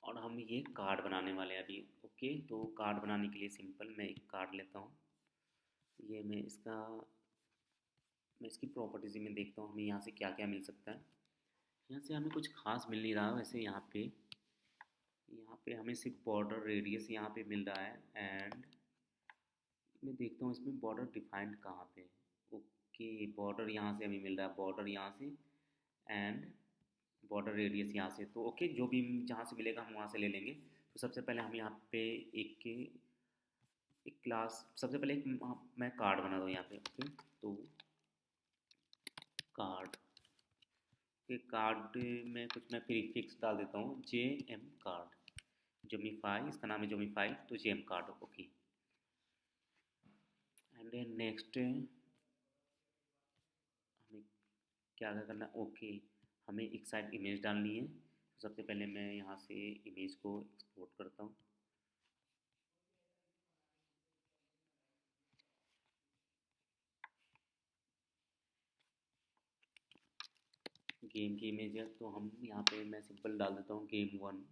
और हम ये कार्ड बनाने वाले हैं अभी। ओके, तो कार्ड बनाने के लिए सिंपल मैं एक कार्ड लेता हूँ। ये मैं इसकी प्रॉपर्टीज़ में देखता हूँ हमें यहाँ से क्या क्या मिल सकता है। यहाँ से हमें कुछ खास मिल नहीं रहा वैसे। यहाँ पे हमें सिर्फ बॉर्डर रेडियस यहाँ पे मिल रहा है, एंड मैं देखता हूँ इसमें बॉर्डर डिफाइंड कहाँ पे है। ओके, बॉर्डर यहाँ से हमें मिल रहा है, बॉर्डर यहाँ से एंड बॉर्डर रेडियस यहाँ से। तो ओके, जो भी जहाँ से मिलेगा हम वहाँ से ले लेंगे। तो सबसे पहले हम यहाँ पे एक क्लास, सबसे पहले मैं कार्ड बना दूँ यहाँ पे। ओके, तो कार्ड के कार्ड में कुछ मैं प्रीफिक्स डाल देता हूँ, JM कार्ड, जोमीफाई, इसका नाम है जोमीफाई, तो JM card. Okay, and then next हमें क्या क्या करना है। ओके, हमें एक साइड इमेज डालनी है। तो सबसे पहले मैं यहाँ से इमेज को एक्सपोर्ट करता हूँ। गेम की इमेज है, तो हम यहाँ पे मैं सिंपल डाल देता हूँ game1।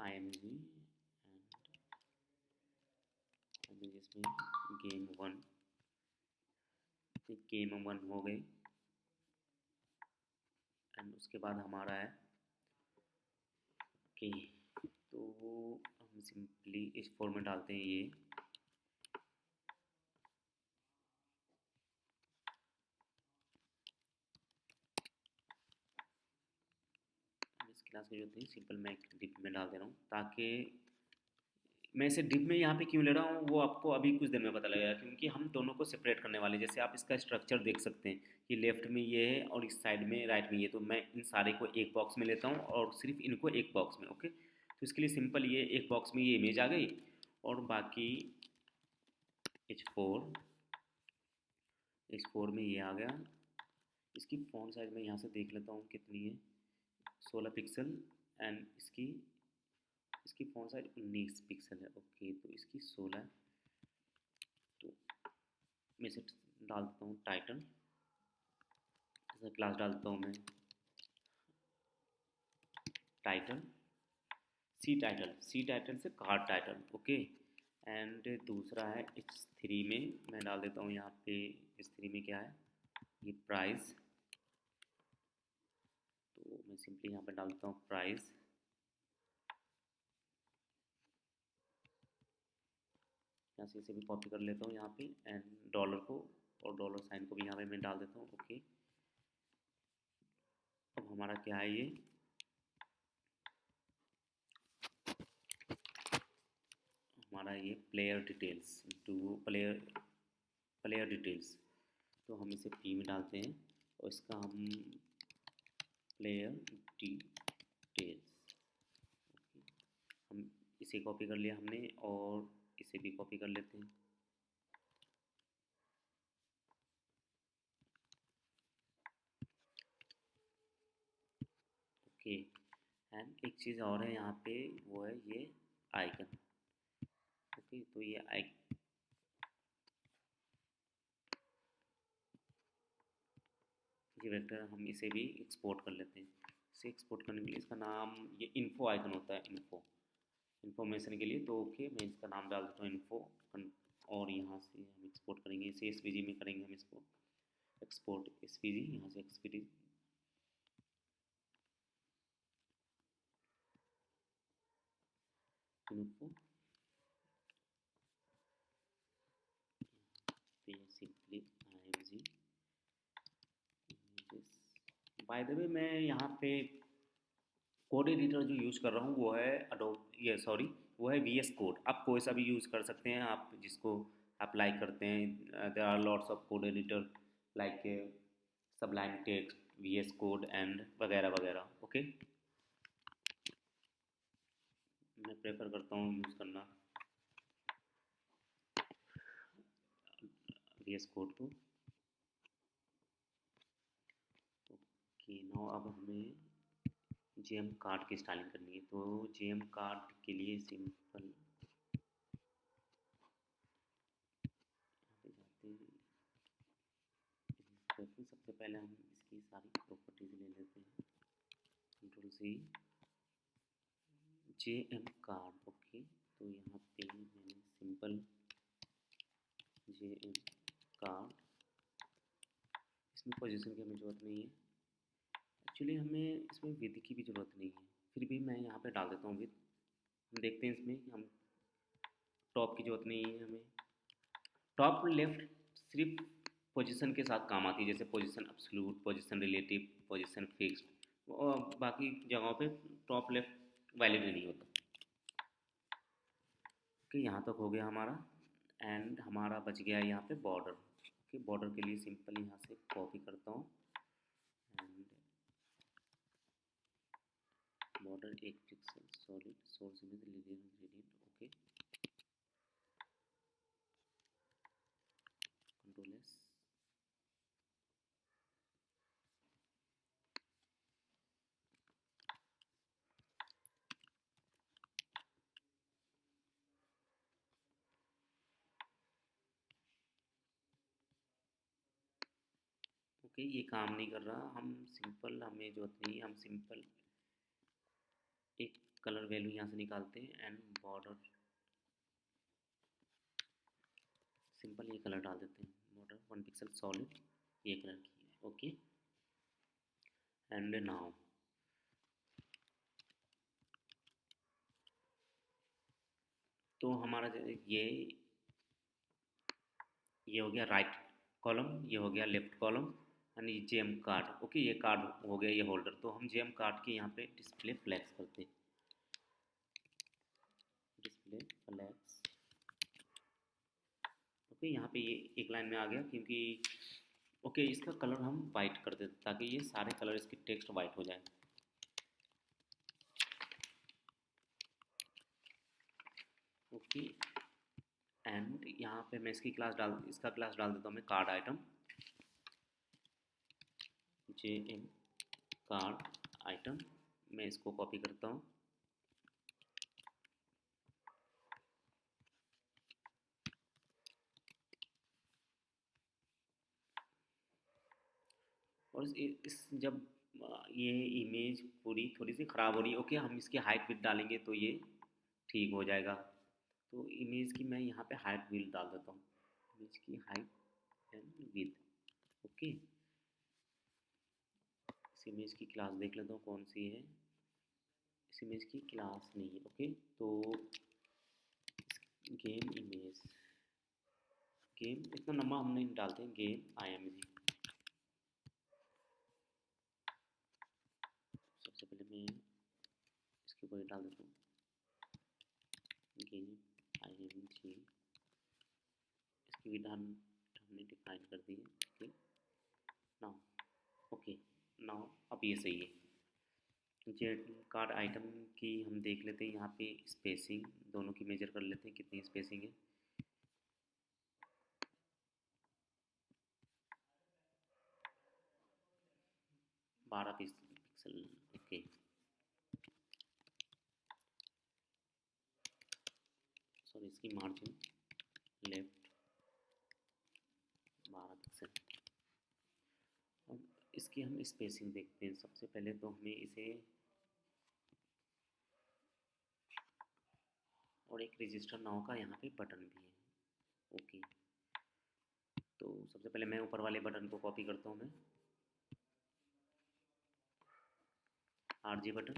IMG एंड इमेजेस में game1, game1 हो गई। एंड उसके बाद हमारा है ओके, तो हम सिंपली इस फॉर्म में डालते हैं ये। इस क्लास की जो थी सिंपल मैं एक डिप में डाल दे रहा हूँ, ताकि मैं इसे डिप में यहाँ पे क्यों ले रहा हूँ वो आपको अभी कुछ देर में पता लगेगा, क्योंकि हम दोनों को सेपरेट करने वाले हैं। जैसे आप इसका स्ट्रक्चर देख सकते हैं, ये लेफ्ट में ये है और इस साइड में राइट में ये। तो मैं इन सारे को एक बॉक्स में लेता हूँ और सिर्फ इनको एक बॉक्स में। ओके, तो इसके लिए सिंपल ये एक बॉक्स में ये इमेज आ गई, और बाकी H4 में ये आ गया। इसकी फ़ॉन्ट साइज मैं यहाँ से देख लेता हूँ कितनी है, 16 पिक्सल, एंड इसकी फ़ॉन्ट साइज 19 पिक्सल है। ओके, तो इसकी 16 है। तो मैं इसे डाल देता हूँ टाइटल, जैसे क्लास डालता हूँ मैं टाइटल, सी टाइटल से कार्ड टाइटल। ओके, एंड दूसरा है H3 में मैं डाल देता हूँ यहाँ पे। H3 में क्या है, ये प्राइस। तो मैं सिंपली यहाँ पे डालता हूँ प्राइस। यहाँ यहाँ से इसे भी कॉपी कर लेता हूँ यहाँ पे, एंड डॉलर को और डॉलर साइन को भी यहाँ पे मैं डाल देता हूँ। ओके, अब हमारा क्या है, ये हमारा ये player details, two player details, तो हम इसे पी में डालते हैं और इसका हम प्लेयर डिटेल्स, हम इसे कॉपी कर लिया हमने और इसे भी कॉपी कर लेते हैं। ओके, एंड एक चीज़ और है यहाँ पे, वो है ये आइकन। ओके, तो ये वेक्टर हम इसे भी एक्सपोर्ट कर लेते हैं। इसे एक्सपोर्ट करने के लिए इसका नाम, ये इन्फो आइकन होता है, इन्फॉर्मेशन के लिए, तो ओके मैं इसका नाम डाल देता हूँ इन्फो। और यहाँ से हम एक्सपोर्ट करेंगे, इसे एसवीजी में करेंगे हम इसको एक्सपोर्ट, एसवीजी, यहाँ से XPD info, simply IMG images. By the way मैं यहाँ पे कोड एडिटर जो यूज़ कर रहा हूँ वो है ये सॉरी, वो है VS कोड। आप कोई सा भी यूज़ कर सकते हैं, आप जिसको आप लाइक करते हैं। There are lots of code editor like Sublime text, VS code and वगैरह वगैरह। ओके, मैं प्रेफर करता हूँ यूज़ करना VS कोड को। ओके, नाउ अब हमें जेएम कार्ड की स्टाइलिंग करनी है, तो जेएम कार्ड के लिए सिंपल जाते हैं, सबसे पहले हम इसकी सारी प्रॉपर्टीज ले लेते हैं, control C, JM card. Okay, तो यहाँ पे मैंने सिंपल जेएम कार्ड, इसमें पोजीशन की हमें ज़रूरत नहीं है, एक्चुअली हमें इसमें विद की भी ज़रूरत नहीं है, फिर भी मैं यहाँ पे डाल देता हूँ विद। हम देखते हैं इसमें कि हम टॉप की ज़रूरत नहीं है हमें, टॉप लेफ्ट सिर्फ पोजीशन के साथ काम आती है, जैसे position absolute, position relative, position fixed, और बाकी जगहों पे टॉप लेफ्ट वैलिड नहीं होता। ओके, यहाँ तक हो गया हमारा, एंड हमारा बच गया यहाँ पे बॉर्डर। ओके, बॉर्डर के लिए सिंपल यहाँ से कॉपी करता हूँ and border 1 pixel solid source image gradient. Okay, control S, okay ये काम नहीं कर रहा, हम सिंपल, हमें जरूरत नहीं, हम सिंपल एक कलर वैल्यू यहाँ से निकालते हैं एंड बॉर्डर सिंपल ये कलर डाल देते हैं, बॉर्डर 1 पिक्सल सॉलिड ये कलर की है। ओके, एंड नाउ तो हमारा ये हो गया राइट कॉलम, ये हो गया लेफ्ट कॉलम, एंड ये जेएम कार्ड। ओके, ये कार्ड हो गया, ये होल्डर, तो हम जेएम कार्ड के यहाँ पे डिस्प्ले फ्लैग्स करते हैं, डिस्प्ले फ्लैग्स। ओके, यहाँ पे ये एक लाइन में आ गया, क्योंकि ओके इसका कलर हम वाइट कर देते ताकि ये सारे कलर इसके टेक्स्ट वाइट हो जाए। ओके, एंड यहाँ पे मैं इसका क्लास डाल देता हूँ मैं card item, JM card item, मैं इसको कॉपी करता हूँ और जब ये इमेज पूरी थोड़ी सी ख़राब हो रही है, ओके हम इसकी हाइट विड्थ डालेंगे तो ये ठीक हो जाएगा। तो इमेज की मैं यहाँ पे हाइट विड्थ डाल देता हूँ, इमेज की हाइट एंड विड्थ। ओके, इस इमेज की क्लास देख लेता हूँ कौन सी है, इस इमेज की क्लास नहीं है। ओके, तो गेम इमेज, गेम इतना लंबा हम नहीं डालते हैं, गेम IMG। सबसे पहले मैं इसके ऊपर डाल देता हूँ गेम IMG। इसकी विधा हमने डिफाइन कर दी है। ओके नाउ, ओके नाउ अब ये सही है। जेड कार्ड आइटम की हम देख लेते हैं, यहाँ पे स्पेसिंग दोनों की मेजर कर लेते हैं कितनी स्पेसिंग है। 12 पिक्सल। ओके सॉरी, इसकी मार्जिन लेफ्ट 12 पिक्सल। अब इसकी हम स्पेसिंग देखते हैं। सबसे पहले तो हमें इसे, और एक रजिस्टर नाउ का यहाँ पे बटन भी है। ओके तो सबसे पहले मैं ऊपर वाले बटन को कॉपी करता हूँ, मैं RG button.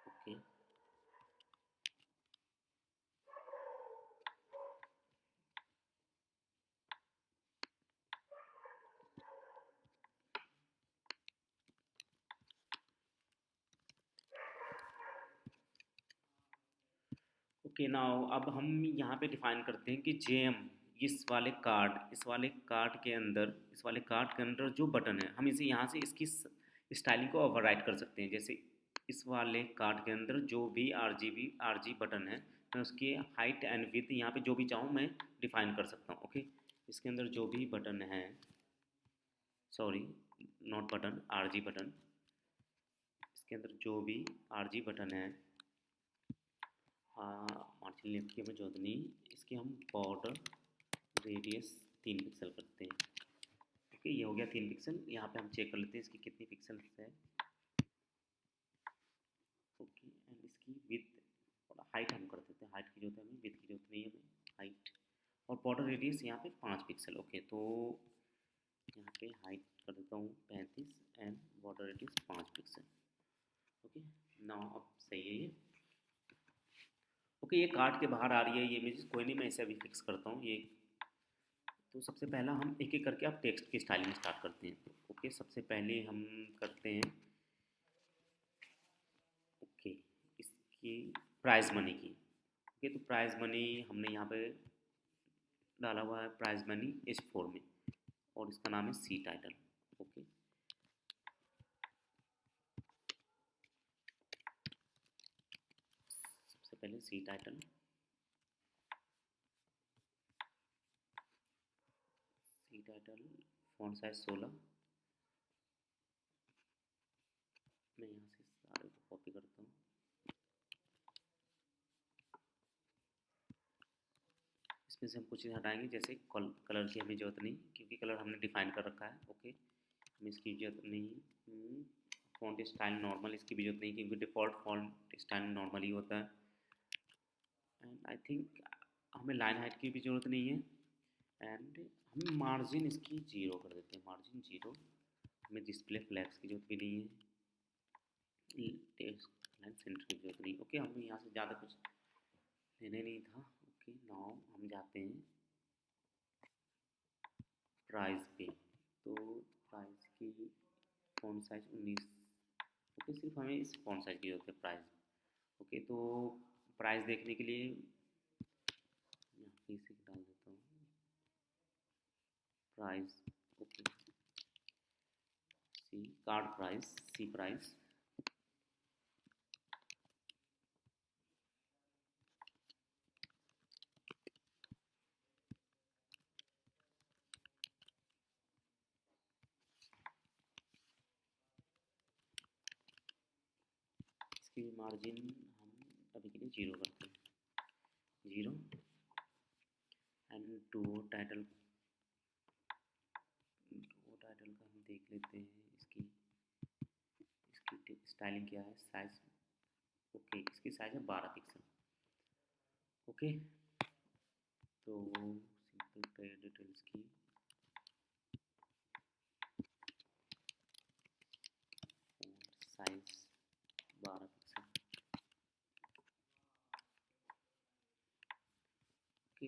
Okay okay now अब हम यहाँ पे डिफाइन करते हैं कि JM, इस वाले कार्ड के अंदर जो बटन है, हम इसे यहाँ से इसकी स्टाइलिंग को ओवरराइड कर सकते हैं। जैसे इस वाले कार्ड के अंदर जो भी RG बटन है, मैं उसकी हाइट एंड विड्थ यहाँ पे जो भी चाहूँ मैं डिफाइन कर सकता हूँ। ओके इसके अंदर जो भी बटन है, sorry not button, RG button, इसके अंदर जो भी RG बटन है, मार्जिन लेफ्ट की हमें जरूरत नहीं, इसकी हम बॉर्डर रेडियस 3 पिक्सल करते हैं। ओके ये हो गया 3 पिक्सल। यहाँ पे हम चेक कर लेते हैं इसकी कितनी पिक्सल्स है। ओके एंड इसकी विथ और हाइट हम कर देते हैं, हाइट की जरूरत है हमें, विथ की जरूरत नहीं है हमें, हाइट। और बॉर्डर रेडियस यहाँ पे 5 पिक्सल। ओके तो यहाँ पे हाइट कर देता हूँ 35 and border radius 5 pixel. Okay now अब सही है ये। ओके ये कार्ड के बाहर आ रही है ये इमेज, कोई नहीं मैं इसे अभी फिक्स करता हूँ ये। तो सबसे पहला हम एक एक करके आप टेक्स्ट की स्टाइलिंग स्टार्ट करते हैं। ओके सबसे पहले हम करते हैं ओके इसकी प्राइज मनी की। ओके तो प्राइज मनी हमने यहाँ पे डाला हुआ है, प्राइज मनी H4 में, और इसका नाम है सी टाइटल। ओके सबसे पहले सी टाइटल, फॉन्ट साइज 16। मैं यहाँ से सारे को कॉपी करता हूँ। इसमें से हम कुछ चीज़ हटाएंगे, जैसे कलर की हमें ज़रूरत नहीं क्योंकि कलर हमने डिफाइन कर रखा है। ओके हमें इसकी ज़रूरत नहीं। फॉन्ट स्टाइल नॉर्मल, इसकी भी जरूरत नहीं क्योंकि डिफ़ॉल्ट फॉन्ट स्टाइल नॉर्मल ही होता है। एंड आई थिंक हमें लाइन हाइट की भी ज़रूरत नहीं है। एंड हम मार्जिन इसकी 0 कर देते हैं, मार्जिन 0। हमें डिस्प्ले फ्लैग्स की जरूरत भी नहीं है, टेक्स्ट लाइन सेंटर की जरूरत नहीं। ओके हमें यहाँ से ज़्यादा कुछ लेने नहीं था। ओके नाउ हम जाते हैं प्राइस पे। तो प्राइस की फॉन्ट साइज 19। ओके सिर्फ हमें इस फॉन्ट साइज की जरूरत है प्राइस। ओके तो प्राइस देखने के लिए यहाँ पे इसे डाल देता हूँ price. Okay C card price, C price. इसकी मार्जिन हम अभी के लिए 0 करते हैं, 0। एंड टू टाइटल का हम देख लेते हैं इसकी इसकी स्टाइलिंग क्या है, साइज। ओके इसकी साइज है 12 पिक्सल। ओके तो सिंपल पे डिटेल्स की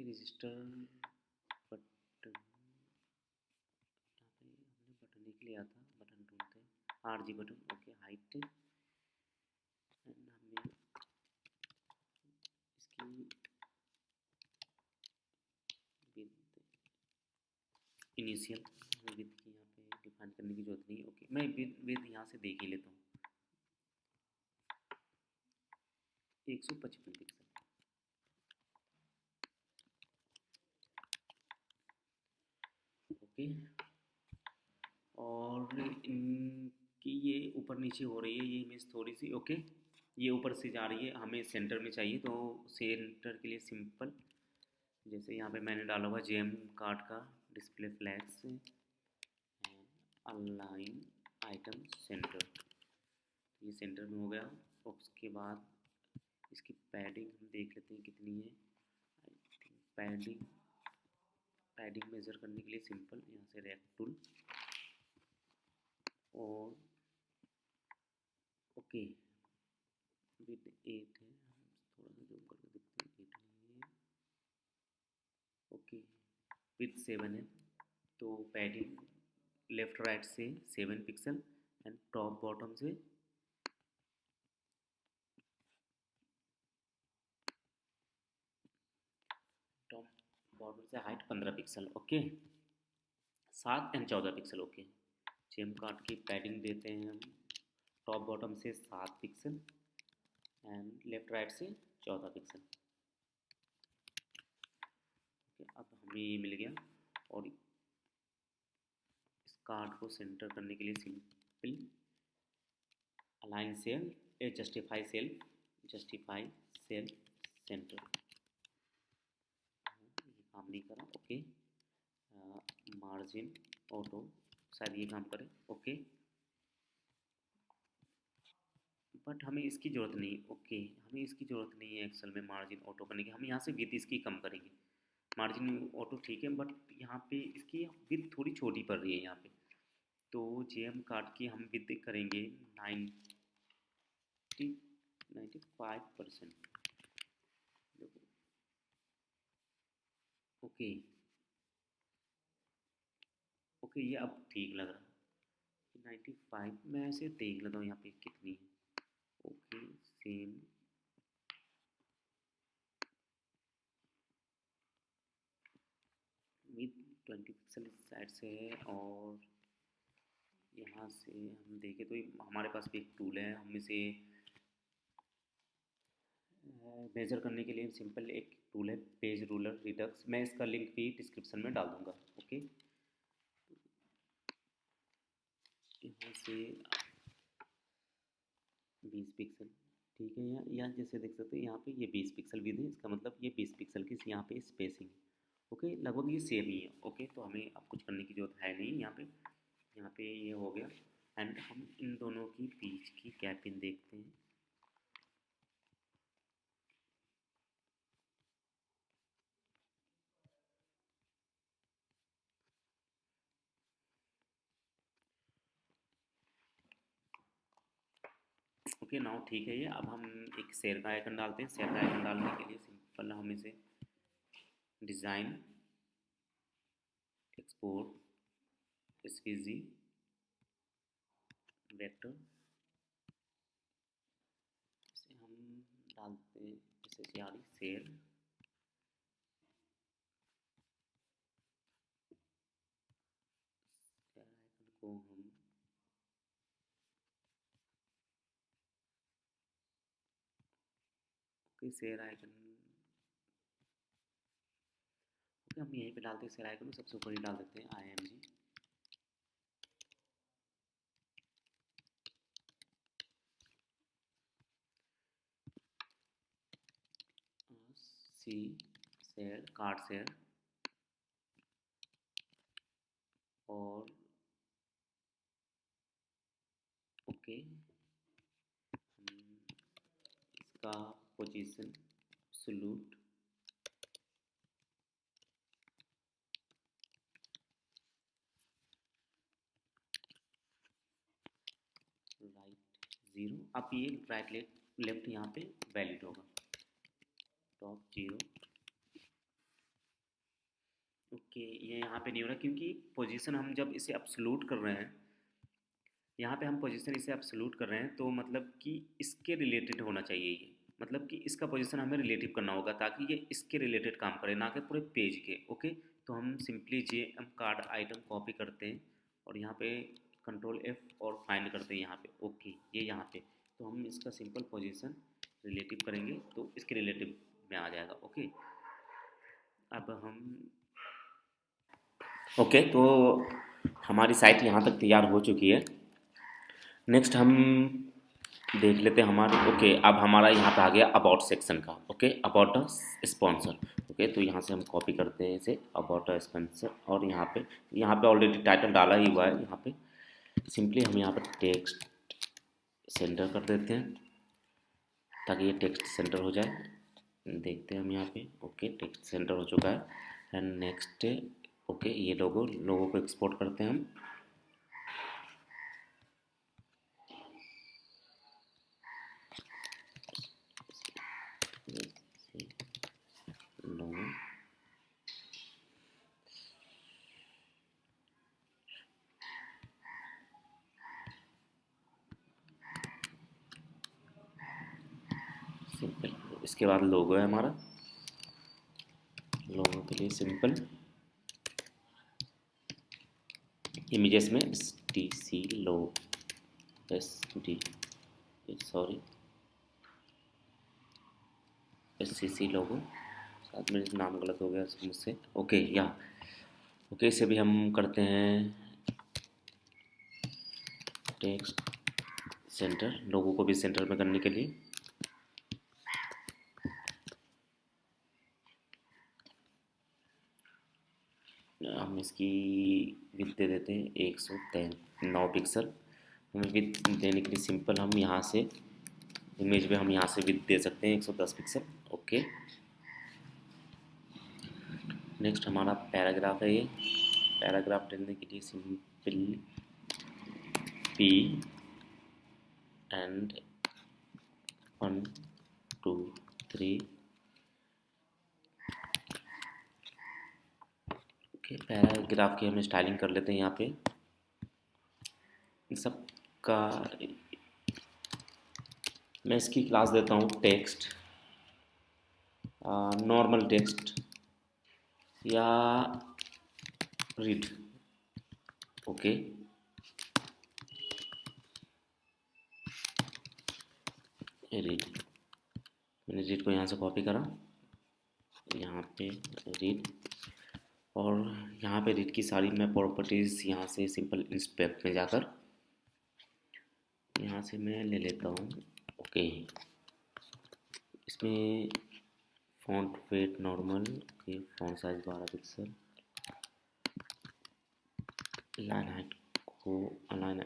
रजिस्टर बटन, यहाँ पे हमने बटन एक लिया था, बटन ढूंढते हैं, RG button. Okay, height and हमें इसकी विद इनिशियल, विद की यहाँ पे डिफाइन करने की जरूरत नहीं है। ओके, मैं विद यहाँ से देख ही लेता हूँ, 155 पिक्सल। ओके, और इनकी ये ऊपर नीचे हो रही है ये इमेज थोड़ी सी। ओके, ये ऊपर से जा रही है, हमें सेंटर में चाहिए, तो सेंटर के लिए सिंपल, जैसे यहाँ पे मैंने डाला हुआ जेम कार्ड का display flags align item centre, ये सेंटर में हो गया। उसके बाद इसकी पैडिंग हम देख लेते हैं कितनी है। आई थिंक पैडिंग मेज़र करने के लिए सिंपल यहाँ से रेक्ट टूल, और ओके विद 8 है, हम थोड़ा सा जूम करके देखते हैं, 8 नहीं है। ओके, विद 7 है, तो पैडिंग लेफ्ट राइट से 7 पिक्सल एंड टॉप बॉटम से height 15 pixel. Okay, 7 and 14 pixel. Okay, JM card की पैडिंग देते हैं हम टॉप बॉटम से 7 पिक्सल एंड लेफ्ट राइट से 14 पिक्सल। ओके, अब हमें ये मिल गया, और इस कार्ड को सेंटर करने के लिए simple align self justify self centre, ये काम नहीं करा। ओके, मार्जिन ऑटो, शायद ये काम करे। ओके, बट हमें इसकी ज़रूरत नहीं। ओके, हमें इसकी ज़रूरत नहीं है एक्सेल में मार्जिन ऑटो करने की, हम यहाँ से विथ इसकी कम करेंगे। मार्जिन ऑटो ठीक है, बट यहाँ पे इसकी विथ थोड़ी छोटी पड़ रही है यहाँ पे, तो जेएम कार्ड की हम विथ करेंगे 95%। ओके ओके, ये अब ठीक लग रहा है 95। मैं ऐसे देख लेता हूँ यहाँ पे कितनी है। ओके, सेम विथ 20 पिक्सल इस साइड से है, और यहाँ से हम देखें तो हमारे पास भी एक टूल है, हम इसे मेज़र करने के लिए सिंपल एक टूल है पेज रूलर रिडक्स, मैं इसका लिंक भी डिस्क्रिप्शन में डाल दूँगा। ओके, यहाँ से 20 पिक्सल ठीक है, यहाँ जैसे देख सकते हैं यहाँ पे ये 20 पिक्सल विद है, इसका मतलब ये 20 पिक्सल की यहाँ पे स्पेसिंग है। ओके, लगभग ये सेम ही है। ओके, तो हमें अब कुछ करने की ज़रूरत है नहीं यहाँ पे ये हो गया। एंड हम इन दोनों की बीच की गैप इन देखते हैं। ओके, नाउ ठीक है ये। अब हम एक शेयर का आइकन डालते हैं। शेयर का आइकन डालने के लिए सिंपल हम इसे डिज़ाइन एक्सपोर्ट एसवीजी वेक्टर, इसे हम डालते हैं जैसे शेयर शेयर आइकन को हम ओके शेयर आइकन। ओके, हम यहीं पे डालते हैं शेयर आइकन, सबसे ऊपर ही डाल देते हैं IMG। C share card share, और ओके इसका पोजीशन एब्सोल्यूट राइट 0। अब ये राइट लेफ्ट यहाँ पे वैलिड होगा, टॉप 0 कि ये यहाँ पे नहीं हो रहा क्योंकि पोजीशन हम जब इसे एब्सोल्यूट कर रहे हैं, यहाँ पे हम पोजीशन इसे एब्सोल्यूट कर रहे हैं तो मतलब कि इसके रिलेटेड होना चाहिए ये, मतलब कि इसका पोजीशन हमें रिलेटिव करना होगा ताकि ये इसके रिलेटेड काम करे ना कि पूरे पेज के। ओके, तो हम सिंपली जे एम कार्ड आइटम कॉपी करते हैं और यहाँ पे कंट्रोल एफ और फाइंड करते हैं यहाँ पे। ओके, ये यहाँ पे तो हम इसका सिंपल पोजीशन रिलेटिव करेंगे तो इसके रिलेटिव में आ जाएगा। ओके, अब हम ओके, तो हमारी साइट यहाँ तक तैयार हो चुकी है। नेक्स्ट हम देख लेते हैं हमारे। ओके, अब हमारा यहाँ पे आ गया अबाउट सेक्शन का। Okay, about a sponsor. Okay, तो यहाँ से हम कॉपी करते हैं इसे अबाउट अ स्पॉन्सर और यहाँ पे ऑलरेडी टाइटल डाला ही हुआ है। यहाँ पे सिंपली हम यहाँ पे टेक्स्ट सेंटर कर देते हैं ताकि ये टेक्स्ट सेंटर हो जाए। देखते हैं हम यहाँ पे। ओके, टेक्स्ट सेंटर हो चुका है। एंड नेक्स्ट ओके, ये लोगो को एक्सपोर्ट करते हैं हम। लोगो सिंपल, इसके बाद लोगो है हमारा। लोगों के लिए सिंपल इमेजेस में टी सी लो S D sorry S C C logo, साथ में नाम गलत हो गया मुझसे। ओके, या ओके, इसे भी हम करते हैं टेक्स्ट सेंटर, लोगों को भी सेंटर में करने के लिए। हम इसकी विड्थ दे देते हैं 109 पिक्सल। हमें विड्थ देने के लिए सिंपल हम यहाँ से इमेज में हम यहाँ से विड्थ दे सकते हैं 110 पिक्सल। ओके, नेक्स्ट हमारा पैराग्राफ है। ये पैराग्राफ देने के लिए simple P and 1 2 3। Okay, paragraph की हम स्टाइलिंग कर लेते हैं यहाँ पे। इन सब का मैं इसकी क्लास देता हूँ टेक्स्ट, नॉर्मल टेक्स्ट या रीड। ओके, रीड, मैंने रीड को यहाँ से कॉपी करा, यहाँ पे रीड, और यहाँ पे रीड की सारी मैं प्रॉपर्टीज़ यहाँ से सिंपल इंस्पेक्ट में जाकर यहाँ से मैं ले लेता हूँ। ओके, इसमें font weight normal, okay, font size 12 pixel, line height को अलाइन,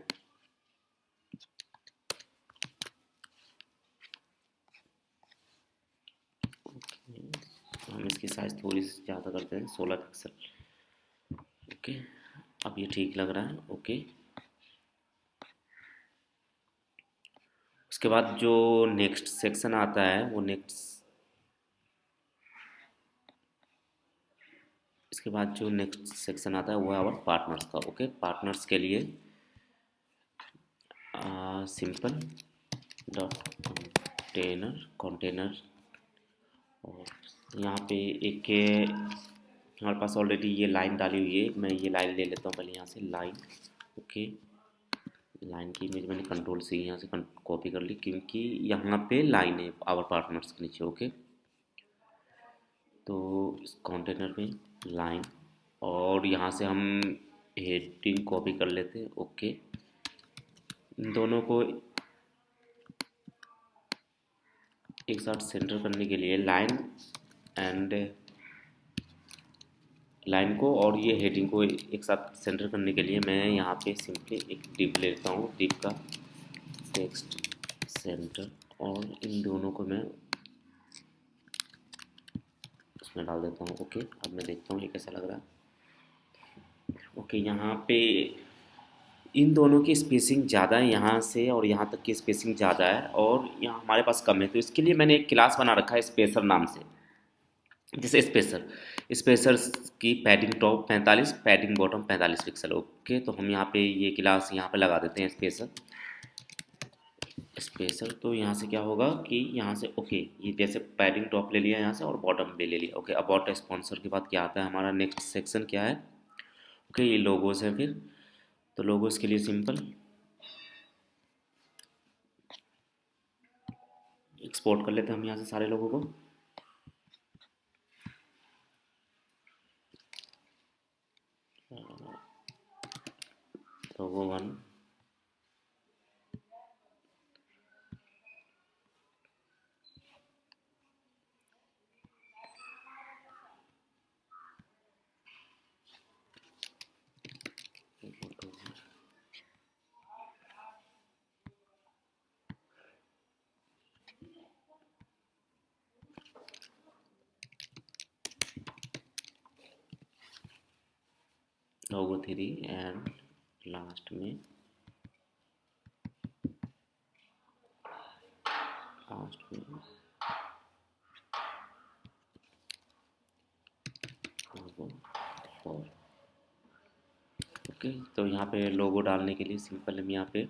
हम इसकी साइज़ थोड़ी सी ज़्यादा करते हैं 16 पिक्सल। ओके, अब ये ठीक लग रहा है। ओके, उसके बाद जो नेक्स्ट सेक्शन आता है वो इसके बाद जो नेक्स्ट सेक्शन आता है वो है आवर पार्टनर्स का। ओके, पार्टनर्स के लिए सिंपल डॉट कंटेनर और यहाँ पे एक हमारे पास ऑलरेडी ये लाइन डाली हुई है, मैं ये लाइन ले लेता हूँ पहले यहाँ से लाइन। ओके, लाइन की इमेज मैंने कंट्रोल से यहाँ से कॉपी कर ली क्योंकि यहाँ पे लाइन है आवर पार्टनर्स के नीचे। ओके, तो इस कंटेनर में लाइन और यहाँ से हम हेडिंग कॉपी कर लेते हैं। ओके, इन दोनों को एक साथ सेंटर करने के लिए लाइन को और ये हेडिंग को एक साथ सेंटर करने के लिए मैं यहाँ पे सिंपली एक डिव लेता हूँ, डिव का टेक्स्ट सेंटर, और इन दोनों को मैं इसमें डाल देता हूँ। ओके, अब मैं देखता हूँ ये कैसा लग रहा है। ओके, यहाँ पे इन दोनों की स्पेसिंग ज़्यादा है, यहाँ से और यहाँ तक की स्पेसिंग ज़्यादा है और यहाँ हमारे पास कम है, तो इसके लिए मैंने एक क्लास बना रखा है स्पेसर नाम से। जैसे स्पेसर, स्पेसर्स की padding top 45, padding bottom 45 pixel. Okay, तो हम यहाँ पे ये क्लास यहाँ पे लगा देते हैं स्पेसर। स्पेसर तो यहाँ से क्या होगा कि यहाँ से ओके, ये जैसे पैडिंग टॉप ले लिया यहाँ से और बॉटम भी ले लिया। ओके, अबाउट स्पॉन्सर के बाद क्या आता है हमारा नेक्स्ट सेक्शन क्या है? ओके, ये लोगोस है फिर। तो लोगोस के लिए सिंपल एक्सपोर्ट कर लेते हैं हम यहाँ से सारे लोगों को। Logo one, logo three, and last में लोगो फोर। ओके, तो यहाँ पे लोगो डालने के लिए सिंपल हम यहाँ पे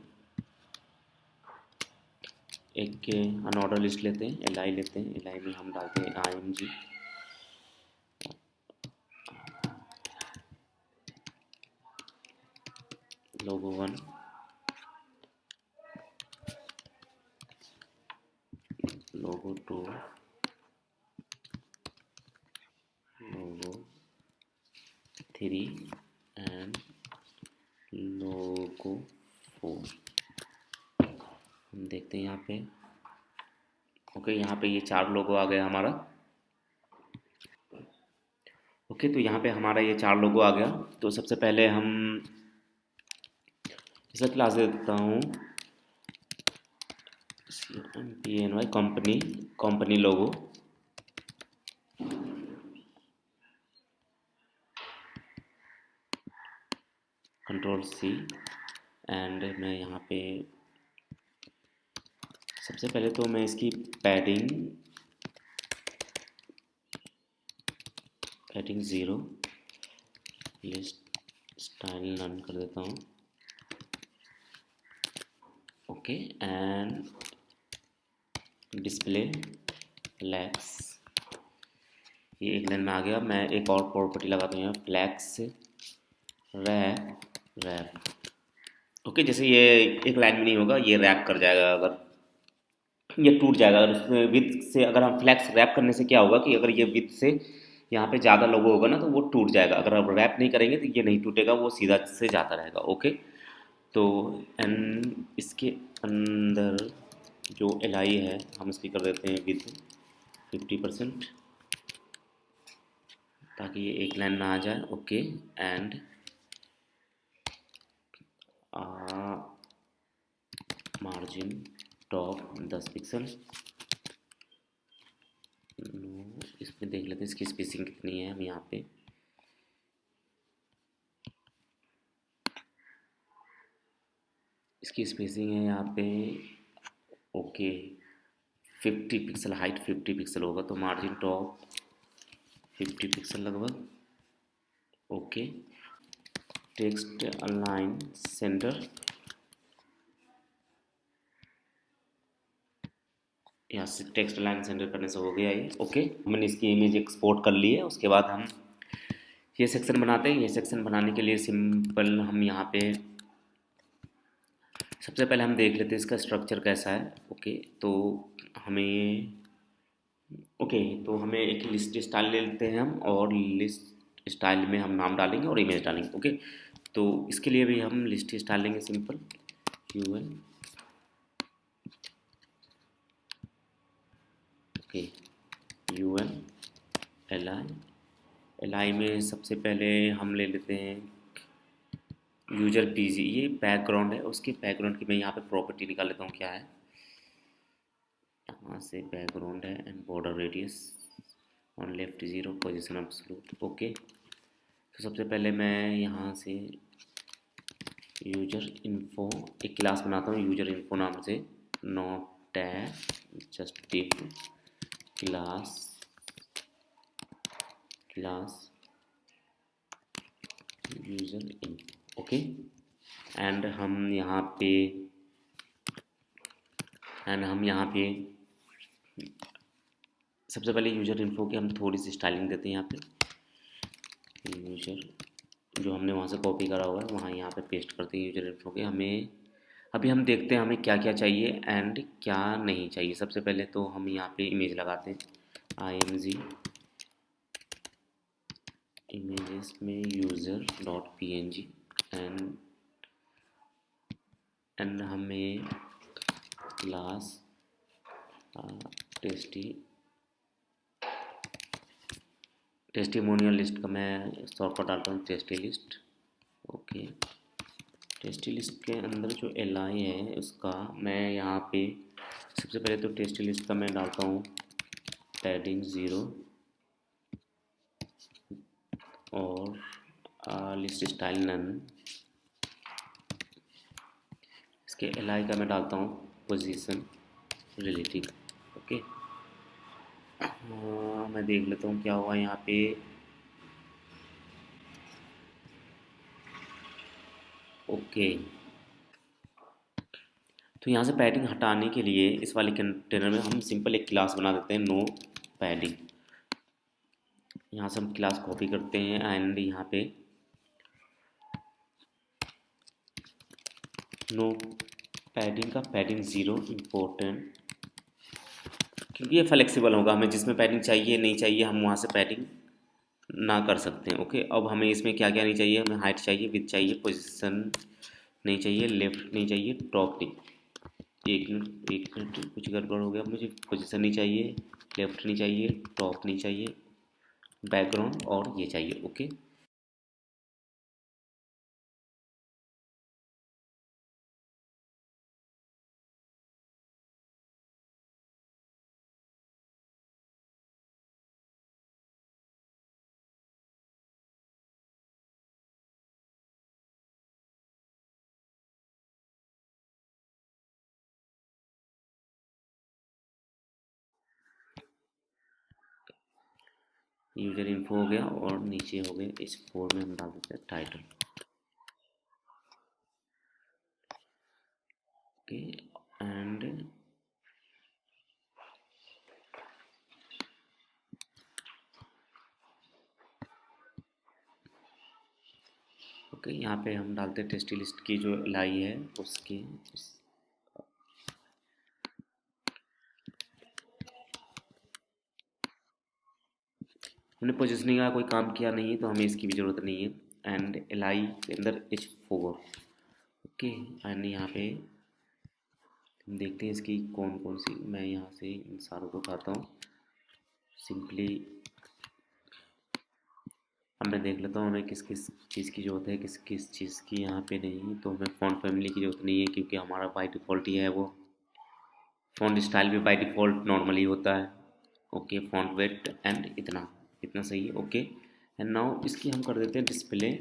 एक अनऑर्डर लिस्ट लेते हैं, एल आई लेते हैं। एल आई में हम डालते हैं I M G, logo one, logo two, logo three and logo four. हम देखते हैं यहाँ पे। ओके, यहाँ पे ये चार लोगो आ गया हमारा। ओके, तो यहाँ पे हमारा ये चार लोगो आ गया। तो सबसे पहले हम इसका क्लास दे देता हूँ CMPNY, company, company logo. Control C, and मैं यहाँ पे सबसे पहले तो मैं इसकी padding, padding zero, list style run कर देता हूँ। ओके, एंड डिस्प्ले फ्लैक्स, ये एक लाइन में आ गया। मैं एक और प्रॉपर्टी लगाता हूँ यहाँ, फ्लैक्स रैप, रैप। ओके, जैसे ये एक लाइन में नहीं होगा, ये रैप कर जाएगा। अगर ये टूट जाएगा अगर उसमें विथ से, अगर हम फ्लैक्स रैप करने से क्या होगा कि अगर ये विथ से यहाँ पे ज़्यादा लोगो होगा ना तो वो टूट जाएगा। अगर आप रैप नहीं करेंगे तो ये नहीं टूटेगा, वो सीधा से जाता रहेगा। ओके, तो एन इसके अंदर जो एल आई है हम इसकी कर देते हैं विथ 50%, ताकि ये एक लाइन में आ जाए। Okay, and margin top 10 pixel. इसमें देख लेते हैं इसकी स्पेसिंग कितनी है। हम यहाँ पे इसकी स्पेसिंग है यहाँ पे ओके 50 पिक्सल, हाइट 50 पिक्सल होगा, तो मार्जिन टॉप 50 पिक्सल लगभग। ओके, टेक्स्ट अलाइन सेंटर, यहाँ से टेक्स्ट अलाइन सेंटर करने से हो गया ये। ओके, मैंने इसकी इमेज एक्सपोर्ट कर ली है। उसके बाद हम ये सेक्शन बनाते हैं। ये सेक्शन बनाने के लिए सिंपल हम यहाँ पे सबसे पहले हम देख लेते हैं इसका स्ट्रक्चर कैसा है। ओके, तो हमें ओके तो हमें एक लिस्ट स्टाइल ले लेते हैं हम, और लिस्ट स्टाइल में हम नाम डालेंगे और इमेज डालेंगे। ओके, तो इसके लिए भी हम लिस्ट स्टाइल लेंगे simple UL. Okay, UL L I में सबसे पहले हम ले लेते हैं यूजर पीजी। ये बैकग्राउंड है, उसके बैकग्राउंड की मैं यहाँ पे प्रॉपर्टी निकाल लेता हूँ क्या है। यहाँ से बैकग्राउंड है and border radius on left 0, position absolute. Okay, तो सबसे पहले मैं यहाँ से यूजर इन्फो एक क्लास बनाता हूँ यूजर इन्फो नाम से, not tag just diff class class user info. Okay, and हम यहाँ पे सबसे पहले यूजर इन्फो की हम थोड़ी सी स्टाइलिंग देते हैं। यहाँ पे यूजर जो हमने वहाँ से कॉपी करा हुआ है वहाँ यहाँ पे पेस्ट करते हैं यूजर इन्फो के। हमें अभी हम देखते हैं हमें क्या क्या चाहिए एंड क्या नहीं चाहिए। सबसे पहले तो हम यहाँ पे इमेज लगाते हैं img इमेजेस में यूज़र डॉट png एंड हमें क्लास टेस्टिमोनियल लिस्ट का मैं शॉर्ट पर डालता हूँ tasty list. Okay, tasty list के अंदर जो li है उसका मैं यहाँ पे सबसे पहले तो टेस्टी लिस्ट का मैं डालता हूँ पैडिंग 0 और लिस्ट स्टाइल नन। इसके li का मैं डालता हूँ पोजीशन रिलेटिव। ओके, मैं देख लेता हूँ क्या हुआ यहाँ पे। ओके, तो यहाँ से पैडिंग हटाने के लिए इस वाले कंटेनर में हम सिंपल एक क्लास बना देते हैं नो पैडिंग। यहाँ से हम क्लास कॉपी करते हैं एंड यहाँ पे नो पैडिंग का पैडिंग 0 इम्पोर्टेंट, क्योंकि ये फ्लेक्सिबल होगा। हमें जिसमें पैडिंग चाहिए नहीं चाहिए हम वहाँ से पैडिंग ना कर सकते हैं। ओके, अब हमें इसमें क्या क्या नहीं चाहिए, हमें हाइट चाहिए, विड्थ चाहिए, पोजीशन नहीं चाहिए, लेफ्ट नहीं चाहिए, टॉप नहीं। एक मिनट कुछ गड़बड़ हो गया। मुझे पोजीशन नहीं चाहिए, लेफ्ट नहीं चाहिए, टॉप नहीं चाहिए, बैकग्राउंड और ये चाहिए। ओके, यूजर इन्फो हो गया और नीचे हो गया इस 4 में हम डाल देते हैं टाइटल। ओके, एंड ओके यहाँ पे हम डालते हैं टेस्टी लिस्ट की जो लाई है उसके हमने पोजिशनिंग का कोई काम किया नहीं है तो हमें इसकी भी ज़रूरत नहीं है। एंड li के अंदर h4। ओके, एंड यहाँ पे हम देखते हैं इसकी कौन कौन सी, मैं यहाँ से इन सारों को उठाता हूँ सिंपली। अब मैं देख लेता हूँ हमें किस किस चीज़ की ज़रूरत है, किस किस चीज़ की यहाँ पे नहीं। तो हमें फ़ॉन्ट फैमिली की ज़रूरत नहीं है क्योंकि हमारा बाय डिफ़ॉल्ट ही है वो। फ़ॉन्ट स्टाइल भी बाय डिफ़ॉल्ट नॉर्मली होता है। ओके, फ़ॉन्ट वेट एंड इतना इतना सही है। ओके, एंड नाउ इसकी हम कर देते हैं डिस्प्ले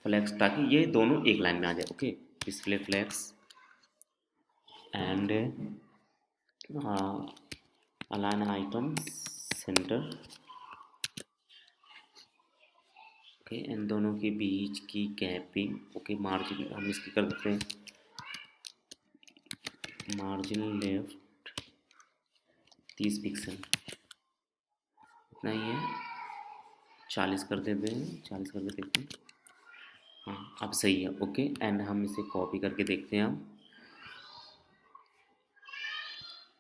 फ्लैग्स ताकि ये दोनों एक लाइन में आ जाए। Okay, display flex and align item centre. Okay, इन दोनों के बीच की गैपिंग। ओके, मार्जिन हम इसकी कर देते हैं मार्जिन लेफ्ट 30 पिक्सल, इतना ही है। 40 कर देते हैं, 40 करके देखते हैं। हाँ, अब सही है। ओके, एंड हम इसे कॉपी करके देखते हैं। हम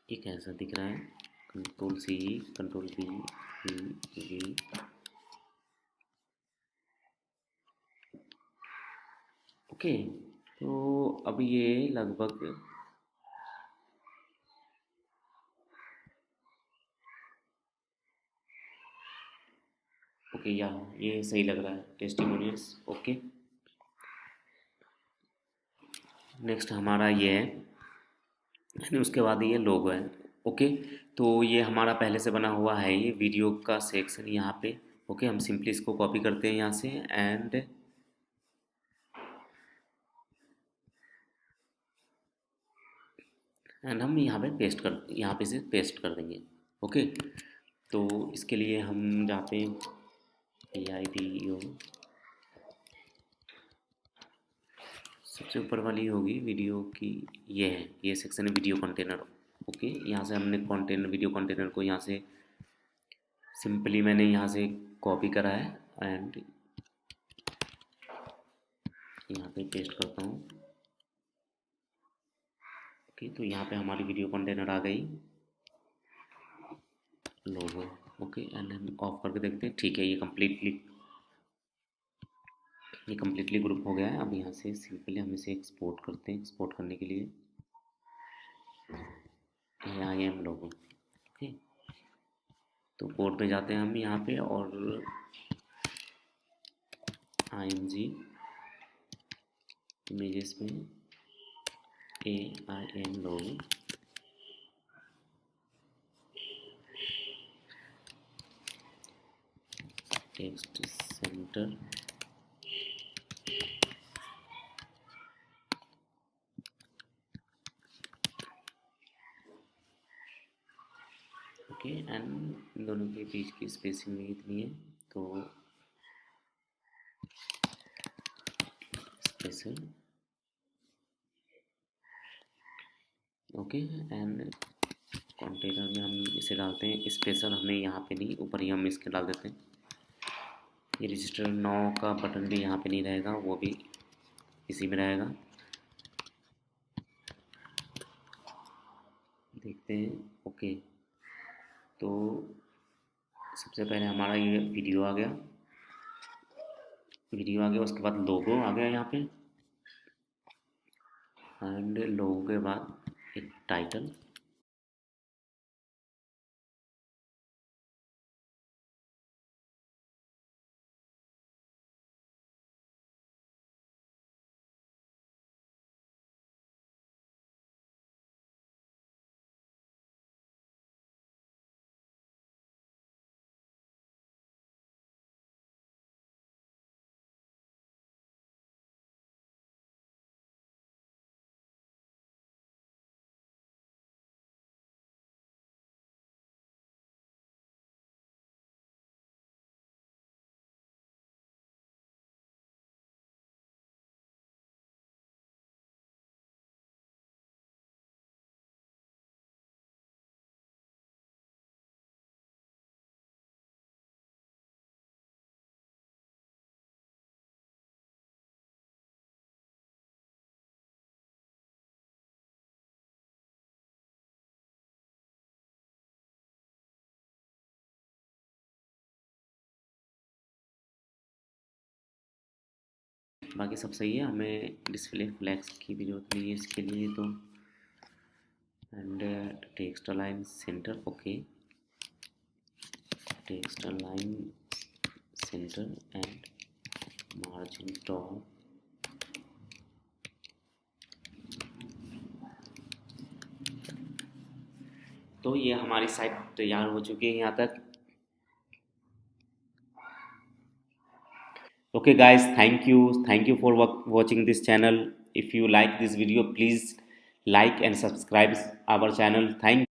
ये कैसा दिख रहा है, control C control V. Okay, तो अब ये लगभग ओके या ये सही लग रहा है टेस्टिमोनियल्स। ओके, नेक्स्ट हमारा ये है यानी उसके बाद ये लोगो है। ओके, तो ये हमारा पहले से बना हुआ है ये वीडियो का सेक्शन यहाँ पे। ओके, हम सिंपली इसको कॉपी करते हैं यहाँ से एंड हम यहाँ पे से पेस्ट कर देंगे। ओके, तो इसके लिए हम जाते हैं AIDO सबसे ऊपर वाली होगी वीडियो की, ये है, ये सेक्शन है वीडियो कंटेनर। ओके, यहाँ से हमने कंटेनर, वीडियो कंटेनर को यहाँ से सिंपली मैंने यहाँ से कॉपी करा है एंड यहाँ पे पेस्ट करता हूँ। ओके, तो यहाँ पे हमारी वीडियो कंटेनर आ गई, लोगो। ओके, एंड हम ऑफ करके देखते हैं। ठीक है, ये कम्प्लीटली ग्रुप हो गया है। अब यहाँ से सिंपली हम इसे एक्सपोर्ट करते हैं। एक्सपोर्ट करने के लिए IAM लोगो। ओके, तो कोड पे जाते हैं हम यहाँ पे और IMG इमेजेस में AIM logo, text centre, okay, and in दोनों के बीच की स्पेसिंग भी इतनी है, तो स्पेशल। ओके, एंड कंटेनर में हम इसे डालते हैं। स्पेशल हमें यहाँ पे नहीं, ऊपर ही हम इसके डाल देते हैं। ये रजिस्टर 9 का बटन भी यहाँ पे नहीं रहेगा, वो भी इसी में रहेगा। देखते हैं। ओके, तो सबसे पहले हमारा ये वीडियो आ गया, उसके बाद लोगो आ गया यहाँ पे, एंड लोगो के बाद एक टाइटल। बाकी सब सही है, हमें डिस्प्ले फ्लैक्स की भी जरूरत नहीं है इसके लिए। तो and text align centre, okay, text align centre and margin top. तो ये हमारी साइट तैयार हो चुकी है यहाँ तक। Okay guys, thank you for watching this channel. If you like this video, please like and subscribe our channel. Thank